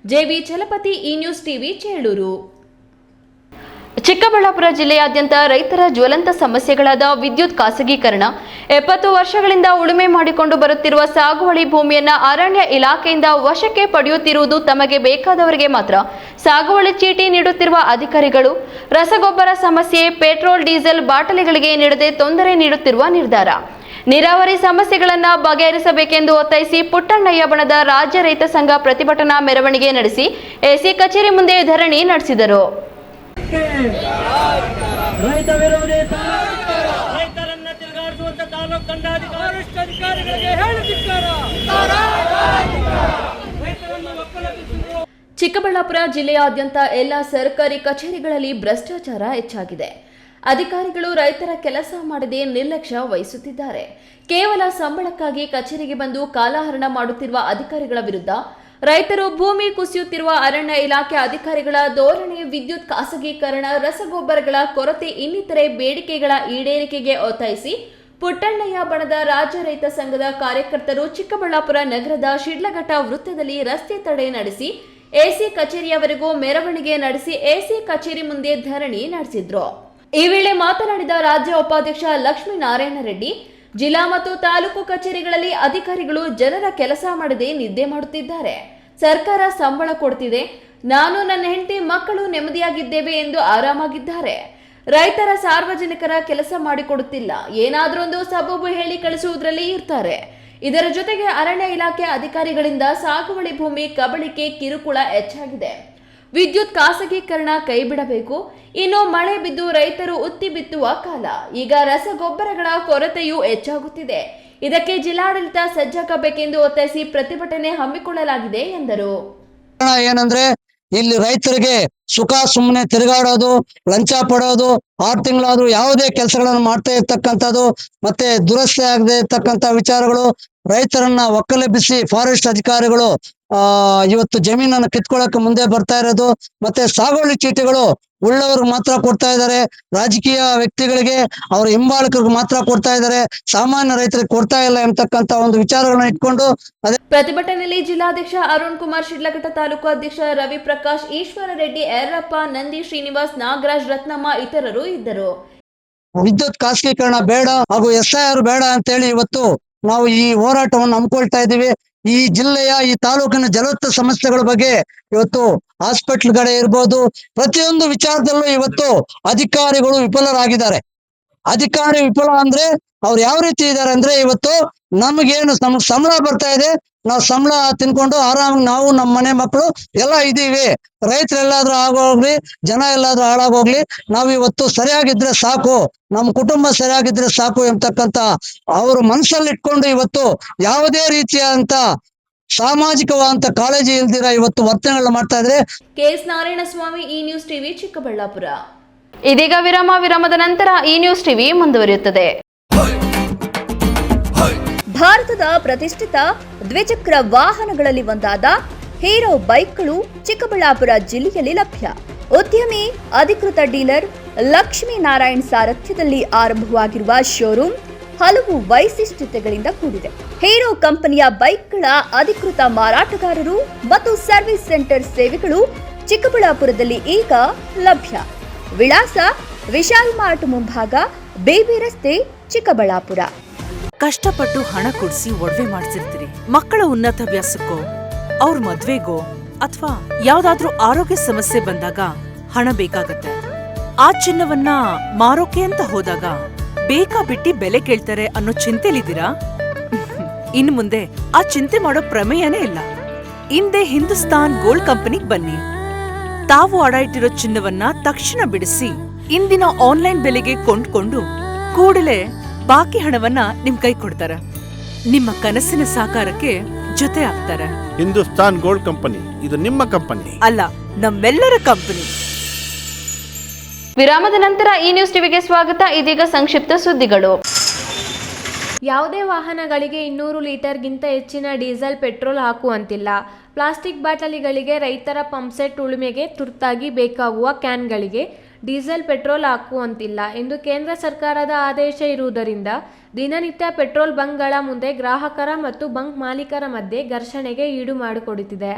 ಜೆವಿ ಚಲಪತಿ, ಈ ನ್ಯೂಸ್ ಟಿವಿ, ಚೇಳೂರು. ಚಿಕ್ಕಬಳ್ಳಾಪುರ ಜಿಲ್ಲೆಯಾದ್ಯಂತ ರೈತರ ಜ್ವಲಂತ ಸಮಸ್ಯೆಗಳಾದ ವಿದ್ಯುತ್ ಖಾಸಗೀಕರಣ, 70 ವರ್ಷಗಳಿಂದ ಉಳುಮೆ ಮಾಡಿಕೊಂಡು ಬರುತ್ತಿರುವ ಸಾಗುವಳಿ ಭೂಮಿಯನ್ನ ಅರಣ್ಯ ಇಲಾಖೆಯಿಂದ ವಶಕ್ಕೆ ಪಡೆಯುತ್ತಿರುವುದು, ತಮಗೆ ಬೇಕಾದವರಿಗೆ ಮಾತ್ರ ಸಾಗುವಳಿ ಚೀಟಿ ನೀಡುತ್ತಿರುವ ಅಧಿಕಾರಿಗಳು, ರಸಗೊಬ್ಬರ ಸಮಸ್ಯೆ, ಪೆಟ್ರೋಲ್ ಡೀಸೆಲ್ ಬಾಟಲಿಗಳಿಗೆ ನೀಡದೆ ತೊಂದರೆ ನೀಡುತ್ತಿರುವ ನಿರ್ಧಾರ, ನೀರಾವರಿ ಸಮಸ್ಯೆಗಳನ್ನು ಬಗೆಹರಿಸಬೇಕೆಂದು ಒತ್ತಾಯಿಸಿ ಪುಟ್ಟಣ್ಣಯ್ಯ ಬಣದ ರಾಜ್ಯ ರೈತ ಸಂಘ ಪ್ರತಿಭಟನಾ ಮೆರವಣಿಗೆ ನಡೆಸಿ ಎಸಿ ಕಚೇರಿ ಮುಂದೆ ಧರಣಿ ನಡೆಸಿದರು. ರೈತ ವಿರೋಧಿ ರೈತರನ್ನ ತಿರುಗಾಡಿಸುವಂತ ತಾಲೂಕು ದಂಡಾಧಿಕಾರಿಗಳಿಗೆ ಹೇಳಿದ್ದಾರೆ. ಚಿಕ್ಕಬಳ್ಳಾಪುರ ಜಿಲ್ಲೆಯಾದ್ಯಂತ ಎಲ್ಲ ಸರ್ಕಾರಿ ಕಚೇರಿಗಳಲ್ಲಿ ಭ್ರಷ್ಟಾಚಾರ ಹೆಚ್ಚಾಗಿದೆ. ಅಧಿಕಾರಿಗಳು ರೈತರ ಕೆಲಸ ಮಾಡದೆ ನಿರ್ಲಕ್ಷ್ಯ ವಹಿಸುತ್ತಿದ್ದಾರೆ. ಕೇವಲ ಸಂಬಳಕ್ಕಾಗಿ ಕಚೇರಿಗೆ ಬಂದು ಕಾಲಹರಣ ಮಾಡುತ್ತಿರುವ ಅಧಿಕಾರಿಗಳ ವಿರುದ್ಧ ರೈತರು, ಭೂಮಿ ಕುಸಿಯುತ್ತಿರುವ ಅರಣ್ಯ ಇಲಾಖೆ ಅಧಿಕಾರಿಗಳ ಧೋರಣೆ, ವಿದ್ಯುತ್ ಖಾಸಗೀಕರಣ, ರಸಗೊಬ್ಬರಗಳ ಕೊರತೆ ಇನ್ನಿತರೆ ಬೇಡಿಕೆಗಳ ಈಡೇರಿಕೆಗೆ ಒತ್ತಾಯಿಸಿ ಪುಟ್ಟಣ್ಣಯ್ಯ ಬಣದ ರಾಜ್ಯ ರೈತ ಸಂಘದ ಕಾರ್ಯಕರ್ತರು ಚಿಕ್ಕಬಳ್ಳಾಪುರ ನಗರದ ಶಿಡ್ಲಘಟ್ಟ ವೃತ್ತದಲ್ಲಿ ರಸ್ತೆ ತಡೆ ನಡೆಸಿ ಎಸಿ ಕಚೇರಿಯವರೆಗೂ ಮೆರವಣಿಗೆ ನಡೆಸಿ ಎಸಿ ಕಚೇರಿ ಮುಂದೆ ಧರಣಿ ನಡೆಸಿದ್ರು. ಈ ವೇಳೆ ಮಾತನಾಡಿದ ರಾಜ್ಯ ಉಪಾಧ್ಯಕ್ಷ ಲಕ್ಷ್ಮೀನಾರಾಯಣ ರೆಡ್ಡಿ, ಜಿಲ್ಲಾ ಮತ್ತು ತಾಲೂಕು ಕಚೇರಿಗಳಲ್ಲಿ ಅಧಿಕಾರಿಗಳು ಜನರ ಕೆಲಸ ಮಾಡದೆ ನಿದ್ದೆ ಮಾಡುತ್ತಿದ್ದಾರೆ. ಸರ್ಕಾರ ಸಂಬಳ ಕೊಡ್ತಿದೆ, ನಾನು ನನ್ನ ಹೆಂಡತಿ ಮಕ್ಕಳು ನೆಮ್ಮದಿಯಾಗಿದ್ದೇವೆ ಎಂದು ಆರಾಮಾಗಿದ್ದಾರೆ. ರೈತರ ಸಾರ್ವಜನಿಕರ ಕೆಲಸ ಮಾಡಿಕೊಡುತ್ತಿಲ್ಲ, ಏನಾದ್ರೊಂದು ಸಬೂಬು ಹೇಳಿ ಕಳಿಸುವುದರಲ್ಲಿ ಇರ್ತಾರೆ. ಇದರ ಜೊತೆಗೆ ಅರಣ್ಯ ಇಲಾಖೆ ಅಧಿಕಾರಿಗಳಿಂದ ಸಾಗುವಳಿ ಭೂಮಿ ಕಬಳಿಕೆ ಕಿರುಕುಳ ಹೆಚ್ಚಾಗಿದೆ. ವಿದ್ಯುತ್ ಖಾಸಗೀಕರಣ ಕೈಬಿಡಬೇಕು. ಇನ್ನು ಮಳೆ ಬಿದ್ದು ರೈತರು ಉತ್ತಿ ಬಿತ್ತುವ ಕಾಲ. ಈಗ ರಸಗೊಬ್ಬರಗಳ ಕೊರತೆಯೂ ಹೆಚ್ಚಾಗುತ್ತಿದೆ. ಇದಕ್ಕೆ ಜಿಲ್ಲಾಡಳಿತ ಸಜ್ಜಾಗಬೇಕೆಂದು ಒತ್ತಾಯಿಸಿ ಪ್ರತಿಭಟನೆ ಹಮ್ಮಿಕೊಳ್ಳಲಾಗಿದೆ ಎಂದರು. ಏನಂದ್ರೆ ಇಲ್ಲಿ ರೈತರಿಗೆ ಸುಖ ಸುಮ್ಮನೆ ತಿರುಗಾಡೋದು, ಲಂಚ ಪಡೋದು, 6 ತಿಂಗಳಾದ್ರೂ ಯಾವುದೇ ಕೆಲಸಗಳನ್ನು ಮಾಡ್ತಾ ಇರ್ತಕ್ಕಂಥದ್ದು, ಮತ್ತೆ ದುರಸ್ತಿ ಆಗದೆ ಇರ್ತಕ್ಕಂಥ ವಿಚಾರಗಳು, ರೈತರನ್ನ ಒಕ್ಕಲೆಬ್ಬಿಸಿ ಫಾರೆಸ್ಟ್ ಅಧಿಕಾರಿಗಳು ಇವತ್ತು ಜಮೀನನ್ನು ಕಿತ್ಕೊಳ್ಳಕ್ಕೆ ಮುಂದೆ ಬರ್ತಾ ಇರೋದು, ಮತ್ತೆ ಸಾಗುವಳಿ ಚೀಟಿಗಳು ಉಳ್ಳವ್ರಿಗೆ ಮಾತ್ರ ಕೊಡ್ತಾ ಇದ್ದಾರೆ, ರಾಜಕೀಯ ವ್ಯಕ್ತಿಗಳಿಗೆ, ಅವರ ಹಿಂಬಾಲಕರಿಗೆ ಮಾತ್ರ ಕೊಡ್ತಾ ಇದ್ದಾರೆ, ಸಾಮಾನ್ಯ ರೈತರಿಗೆ ಕೊಡ್ತಾ ಇಲ್ಲ ಎಂಬತಕ್ಕಂತ ಒಂದು ವಿಚಾರಗಳನ್ನ ಇಟ್ಕೊಂಡು ಪ್ರತಿಭಟನೆಯಲ್ಲಿ ಜಿಲ್ಲಾಧ್ಯಕ್ಷ ಅರುಣ್ ಕುಮಾರ್, ಶಿಡ್ಲಘಟ್ಟ ತಾಲೂಕು ಅಧ್ಯಕ್ಷ ರವಿ ಪ್ರಕಾಶ್, ಈಶ್ವರ ರೆಡ್ಡಿ, ಯರ್ರಪ್ಪ, ನಂದಿ ಶ್ರೀನಿವಾಸ್, ನಾಗರಾಜ್, ರತ್ನಮ್ಮ ಇತರರು ಇದ್ದರು. ವಿದ್ಯುತ್ ಖಾಸಗೀಕರಣ ಬೇಡ ಹಾಗೂ SIR ಬೇಡ ಅಂತೇಳಿ ಇವತ್ತು ನಾವು ಈ ಹೋರಾಟವನ್ನು ಹಮ್ಮಿಕೊಳ್ತಾ ಇದ್ದೀವಿ. ಈ ಜಿಲ್ಲೆಯ, ಈ ತಾಲೂಕಿನ ಜಲವತ್ತ ಸಮಸ್ಯೆಗಳ ಬಗ್ಗೆ ಇವತ್ತು ಹಾಸ್ಪಿಟಲ್ ಕಡೆ ಇರ್ಬೋದು, ಪ್ರತಿಯೊಂದು ವಿಚಾರದಲ್ಲೂ ಇವತ್ತು ಅಧಿಕಾರಿಗಳು ವಿಫಲರಾಗಿದ್ದಾರೆ. ಅಧಿಕಾರಿ ವಿಫಲ ಅಂದ್ರೆ ಅವ್ರು ಯಾವ ರೀತಿ ಇದ್ದಾರೆ ಅಂದ್ರೆ, ಇವತ್ತು ನಮ್ಗೆ ಸಂಬಳ ಬರ್ತಾ ಇದೆ, ನಾವು ಸಂಬಳ ತಿನ್ಕೊಂಡು ಆರಾಮಾಗಿ ನಾವು ನಮ್ಮ ಮನೆ ಮಕ್ಕಳು ಎಲ್ಲ ಇದೀವಿ, ರೈತರೆಲ್ಲಾದ್ರೂ ಆಗೋಗ್ಲಿ, ಜನ ಎಲ್ಲಾದ್ರೂ ಹಾಳಾಗೋಗ್ಲಿ, ನಾವು ಇವತ್ತು ಸರಿಯಾಗಿದ್ರೆ ಸಾಕು, ನಮ್ಮ ಕುಟುಂಬ ಸರಿಯಾಗಿದ್ರೆ ಸಾಕು ಎಂಬತಕ್ಕಂತ ಅವರು ಮನಸ್ಸಲ್ಲಿ ಇಟ್ಕೊಂಡು ಇವತ್ತು ಯಾವುದೇ ರೀತಿಯಾದಂತ ಸಾಮಾಜಿಕವಾದಂತ ಕಾಳಜಿ ಇಲ್ದಿರ ಇವತ್ತು ವರ್ತನೆಗಳನ್ನ ಮಾಡ್ತಾ ಇದ್ರೆ. ಕೆಎಸ್ ನಾರಾಯಣಸ್ವಾಮಿ, ಈ ನ್ಯೂಸ್ ಟಿವಿ, ಚಿಕ್ಕಬಳ್ಳಾಪುರ. ಇದೀಗ ವಿರಾಮದ ನಂತರ ಈ ನ್ಯೂಸ್ ಟಿವಿ ಮುಂದುವರಿಯುತ್ತದೆ. ಭಾರತದ ಪ್ರತಿಷ್ಠಿತ ದ್ವಿಚಕ್ರ ವಾಹನಗಳಲ್ಲಿ ಒಂದಾದ ಹೀರೋ ಬೈಕ್ಗಳು ಚಿಕ್ಕಬಳ್ಳಾಪುರ ಜಿಲ್ಲೆಯಲ್ಲಿ ಲಭ್ಯ. ಉದ್ಯಮಿ ಅಧಿಕೃತ ಡೀಲರ್ ಲಕ್ಷ್ಮೀನಾರಾಯಣ್ ಸಾರಥ್ಯದಲ್ಲಿ ಆರಂಭವಾಗಿರುವ ಶೋರೂಮ್ ಹಲವು ವೈಶಿಷ್ಟ್ಯತೆಗಳಿಂದ ಕೂಡಿದೆ. ಹೀರೋ ಕಂಪನಿಯ ಬೈಕ್ಗಳ ಅಧಿಕೃತ ಮಾರಾಟಗಾರರು ಮತ್ತು ಸರ್ವಿಸ್ ಸೆಂಟರ್ ಸೇವೆಗಳು ಚಿಕ್ಕಬಳ್ಳಾಪುರದಲ್ಲಿ ಈಗ ಲಭ್ಯ. ವಿಳಾಸ ವಿಶಾಲ್ ಮಾರ್ಟ್ ಮುಂಭಾಗ, ಬೇಬಿ ರಸ್ತೆ, ಚಿಕ್ಕಬಳ್ಳಾಪುರ. ಕಷ್ಟಪಟ್ಟು ಹಣ ಕೊಡಿಸಿ ಒಡವೆ ಮಾಡಿಸಿರ್ತೀರಿ. ಮಕ್ಕಳ ಉನ್ನತಾಭ್ಯಾಸಕ್ಕೋ, ಅವ್ರ ಮದ್ವೆಗೋ ಅಥವಾ ಯಾವ್ದಾದ್ರೂ ಆರೋಗ್ಯ ಸಮಸ್ಯೆ ಬಂದಾಗ ಹಣ ಬೇಕಾಗತ್ತೆ. ಆ ಚಿನ್ನವನ್ನ ಮಾರೋಕೆ ಅಂತ ಹೋದಾಗ ಬೇಕಾಬಿಟ್ಟಿ ಬೆಲೆ ಕೇಳ್ತಾರೆ ಅನ್ನೋ ಚಿಂತೆಲಿದ್ದೀರಾ? ಇನ್ನು ಮುಂದೆ ಆ ಚಿಂತೆ ಮಾಡೋ ಪ್ರಮೇಯನೇ ಇಲ್ಲ. ಹಿಂದೆ ಹಿಂದೂಸ್ತಾನ್ ಗೋಲ್ಡ್ ಕಂಪನಿಗೆ ಬನ್ನಿ. ತಾವು ಅಡ ಇಟ್ಟಿರೋ ಚಿನ್ನವನ್ನ ತಕ್ಷಣ ಬಿಡಿಸಿ ಇಂದಿನ ಆನ್ಲೈನ್ ಬೆಲೆಗೆ ಕೊಂಡ್ಕೊಂಡು ಕೂಡಲೇ ಬಾಕಿ ಹಣವನ್ನ ನಿಮ್ ಕೈ ಕೊಡ್ತಾರೆ. ನಿಮ್ಮ ಕನಸಿನ ಸಾಕಾರಕ್ಕೆ ಜೊತೆ ಆಗ್ತಾರೆ. ಹಿಂದೂಸ್ತಾನ್ ಗೋಲ್ಡ್ ಕಂಪನಿ, ಇದು ನಿಮ್ಮ ಕಂಪನಿ ಅಲ್ಲ, ನಮ್ಮೆಲ್ಲರ ಕಂಪನಿ. ವಿರಾಮದ ನಂತರ ಈ ನ್ಯೂಸ್ ಟಿವಿಗೆ ಸ್ವಾಗತ. ಇದೀಗ ಸಂಕ್ಷಿಪ್ತ ಸುದ್ದಿಗಳು. ಯಾವುದೇ ವಾಹನಗಳಿಗೆ 200 ಲೀಟರ್ಗಿಂತ ಹೆಚ್ಚಿನ ಡೀಸೆಲ್ ಪೆಟ್ರೋಲ್ ಹಾಕುವಂತಿಲ್ಲ. ಪ್ಲಾಸ್ಟಿಕ್ ಬಾಟಲಿಗಳಿಗೆ, ರೈತರ ಪಂಪ್ಸೆಟ್ ಉಳುಮೆಗೆ ತುರ್ತಾಗಿ ಬೇಕಾಗುವ ಕ್ಯಾನ್ಗಳಿಗೆ ಡೀಸೆಲ್ ಪೆಟ್ರೋಲ್ ಹಾಕುವಂತಿಲ್ಲ ಎಂದು ಕೇಂದ್ರ ಸರ್ಕಾರದ ಆದೇಶ ಇರುವುದರಿಂದ ದಿನನಿತ್ಯ ಪೆಟ್ರೋಲ್ ಬಂಕ್ಗಳ ಮುಂದೆ ಗ್ರಾಹಕರ ಮತ್ತು ಬಂಕ್ ಮಾಲೀಕರ ಮಧ್ಯೆ ಘರ್ಷಣೆಗೆ ಈಡು ಮಾಡಿಕೊಡುತ್ತಿದೆ.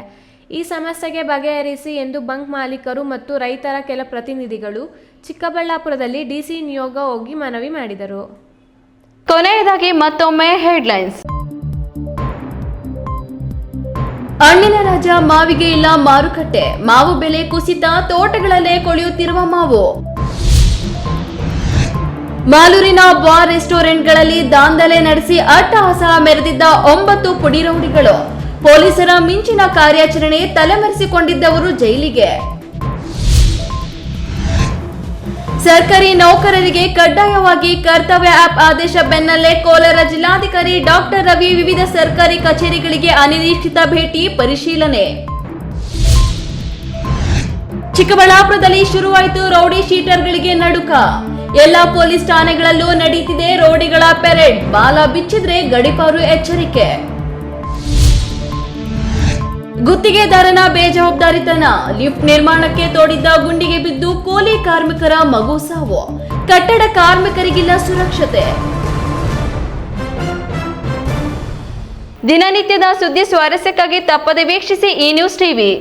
ಈ ಸಮಸ್ಯೆಗೆ ಬಗೆಹರಿಸಿ ಎಂದು ಬಂಕ್ ಮಾಲೀಕರು ಮತ್ತು ರೈತರ ಕೆಲ ಪ್ರತಿನಿಧಿಗಳು ಚಿಕ್ಕಬಳ್ಳಾಪುರದಲ್ಲಿ ಡಿಸಿ ನಿಯೋಗ ಹೋಗಿ ಮನವಿ ಮಾಡಿದರು. ಕೊನೆಯದಾಗಿ ಮತ್ತೊಮ್ಮೆ ಹೆಡ್ಲೈನ್ಸ್. ಹಣ್ಣಿನ ರಾಜ ಮಾವಿಗೆ ಇಲ್ಲ ಮಾರುಕಟ್ಟೆ. ಮಾವು ಬೆಲೆ ಕುಸಿತ, ತೋಟಗಳಲ್ಲೇ ಕೊಳೆಯುತ್ತಿರುವ ಮಾವು. ಮಾಲೂರಿನ ಬಾರ್ ರೆಸ್ಟೋರೆಂಟ್ಗಳಲ್ಲಿ ದಾಂಧಲೆ ನಡೆಸಿ ಅಟ್ಟಹಾಸ ಮೆರೆದಿದ್ದ 9 ಪುಡಿ ರೌಡಿಗಳು. ಪೊಲೀಸರ ಮಿಂಚಿನ ಕಾರ್ಯಾಚರಣೆ, ತಲೆಮರೆಸಿಕೊಂಡಿದ್ದವರು ಜೈಲಿಗೆ. ಸರ್ಕಾರಿ ನೌಕರರಿಗೆ ಕಡ್ಡಾಯವಾಗಿ ಕರ್ತವ್ಯ ಆಪ್ ಆದೇಶ ಬೆನ್ನಲ್ಲೇ ಕೋಲಾರ ಜಿಲ್ಲಾಧಿಕಾರಿ ಡಾಕ್ಟರ್ ರವಿ ವಿವಿಧ ಸರ್ಕಾರಿ ಕಚೇರಿಗಳಿಗೆ ಅನಿರೀಕ್ಷಿತ ಭೇಟಿ, ಪರಿಶೀಲನೆ. ಚಿಕ್ಕಬಳ್ಳಾಪುರದಲ್ಲಿ ಶುರುವಾಯಿತು ರೌಡಿ ಶೀಟರ್ಗಳಿಗೆ ನಡುಕ. ಎಲ್ಲಾ ಪೊಲೀಸ್ ಠಾಣೆಗಳಲ್ಲೂ ನಡೆಯುತ್ತಿದೆ ರೌಡಿಗಳ ಪೆರೇಡ್. ಬಾಲ ಬಿಚ್ಚಿದ್ರೆ ಗಡಿಪಾರು ಎಚ್ಚರಿಕೆ. ಗುತ್ತಿಗೆದಾರನ ಬೇಜವಾಬ್ದಾರಿತನ. ಲಿಫ್ಟ್ ನಿರ್ಮಾಣಕ್ಕೆ ತೋಡಿದ್ದ ಗುಂಡಿಗೆ ಬಿದ್ದು ಕೂಲಿ ಕಾರ್ಮಿಕರ ಮಗು ಸಾವು. ಕಟ್ಟಡ ಕಾರ್ಮಿಕರಿಗಿಲ್ಲ ಸುರಕ್ಷತೆ. ದಿನನಿತ್ಯದ ಸುದ್ದಿ ಸ್ವಾರಸ್ಯಕ್ಕಾಗಿ ತಪ್ಪದೆ ವೀಕ್ಷಿಸಿ ಈ ನ್ಯೂಸ್ ಟಿವಿ.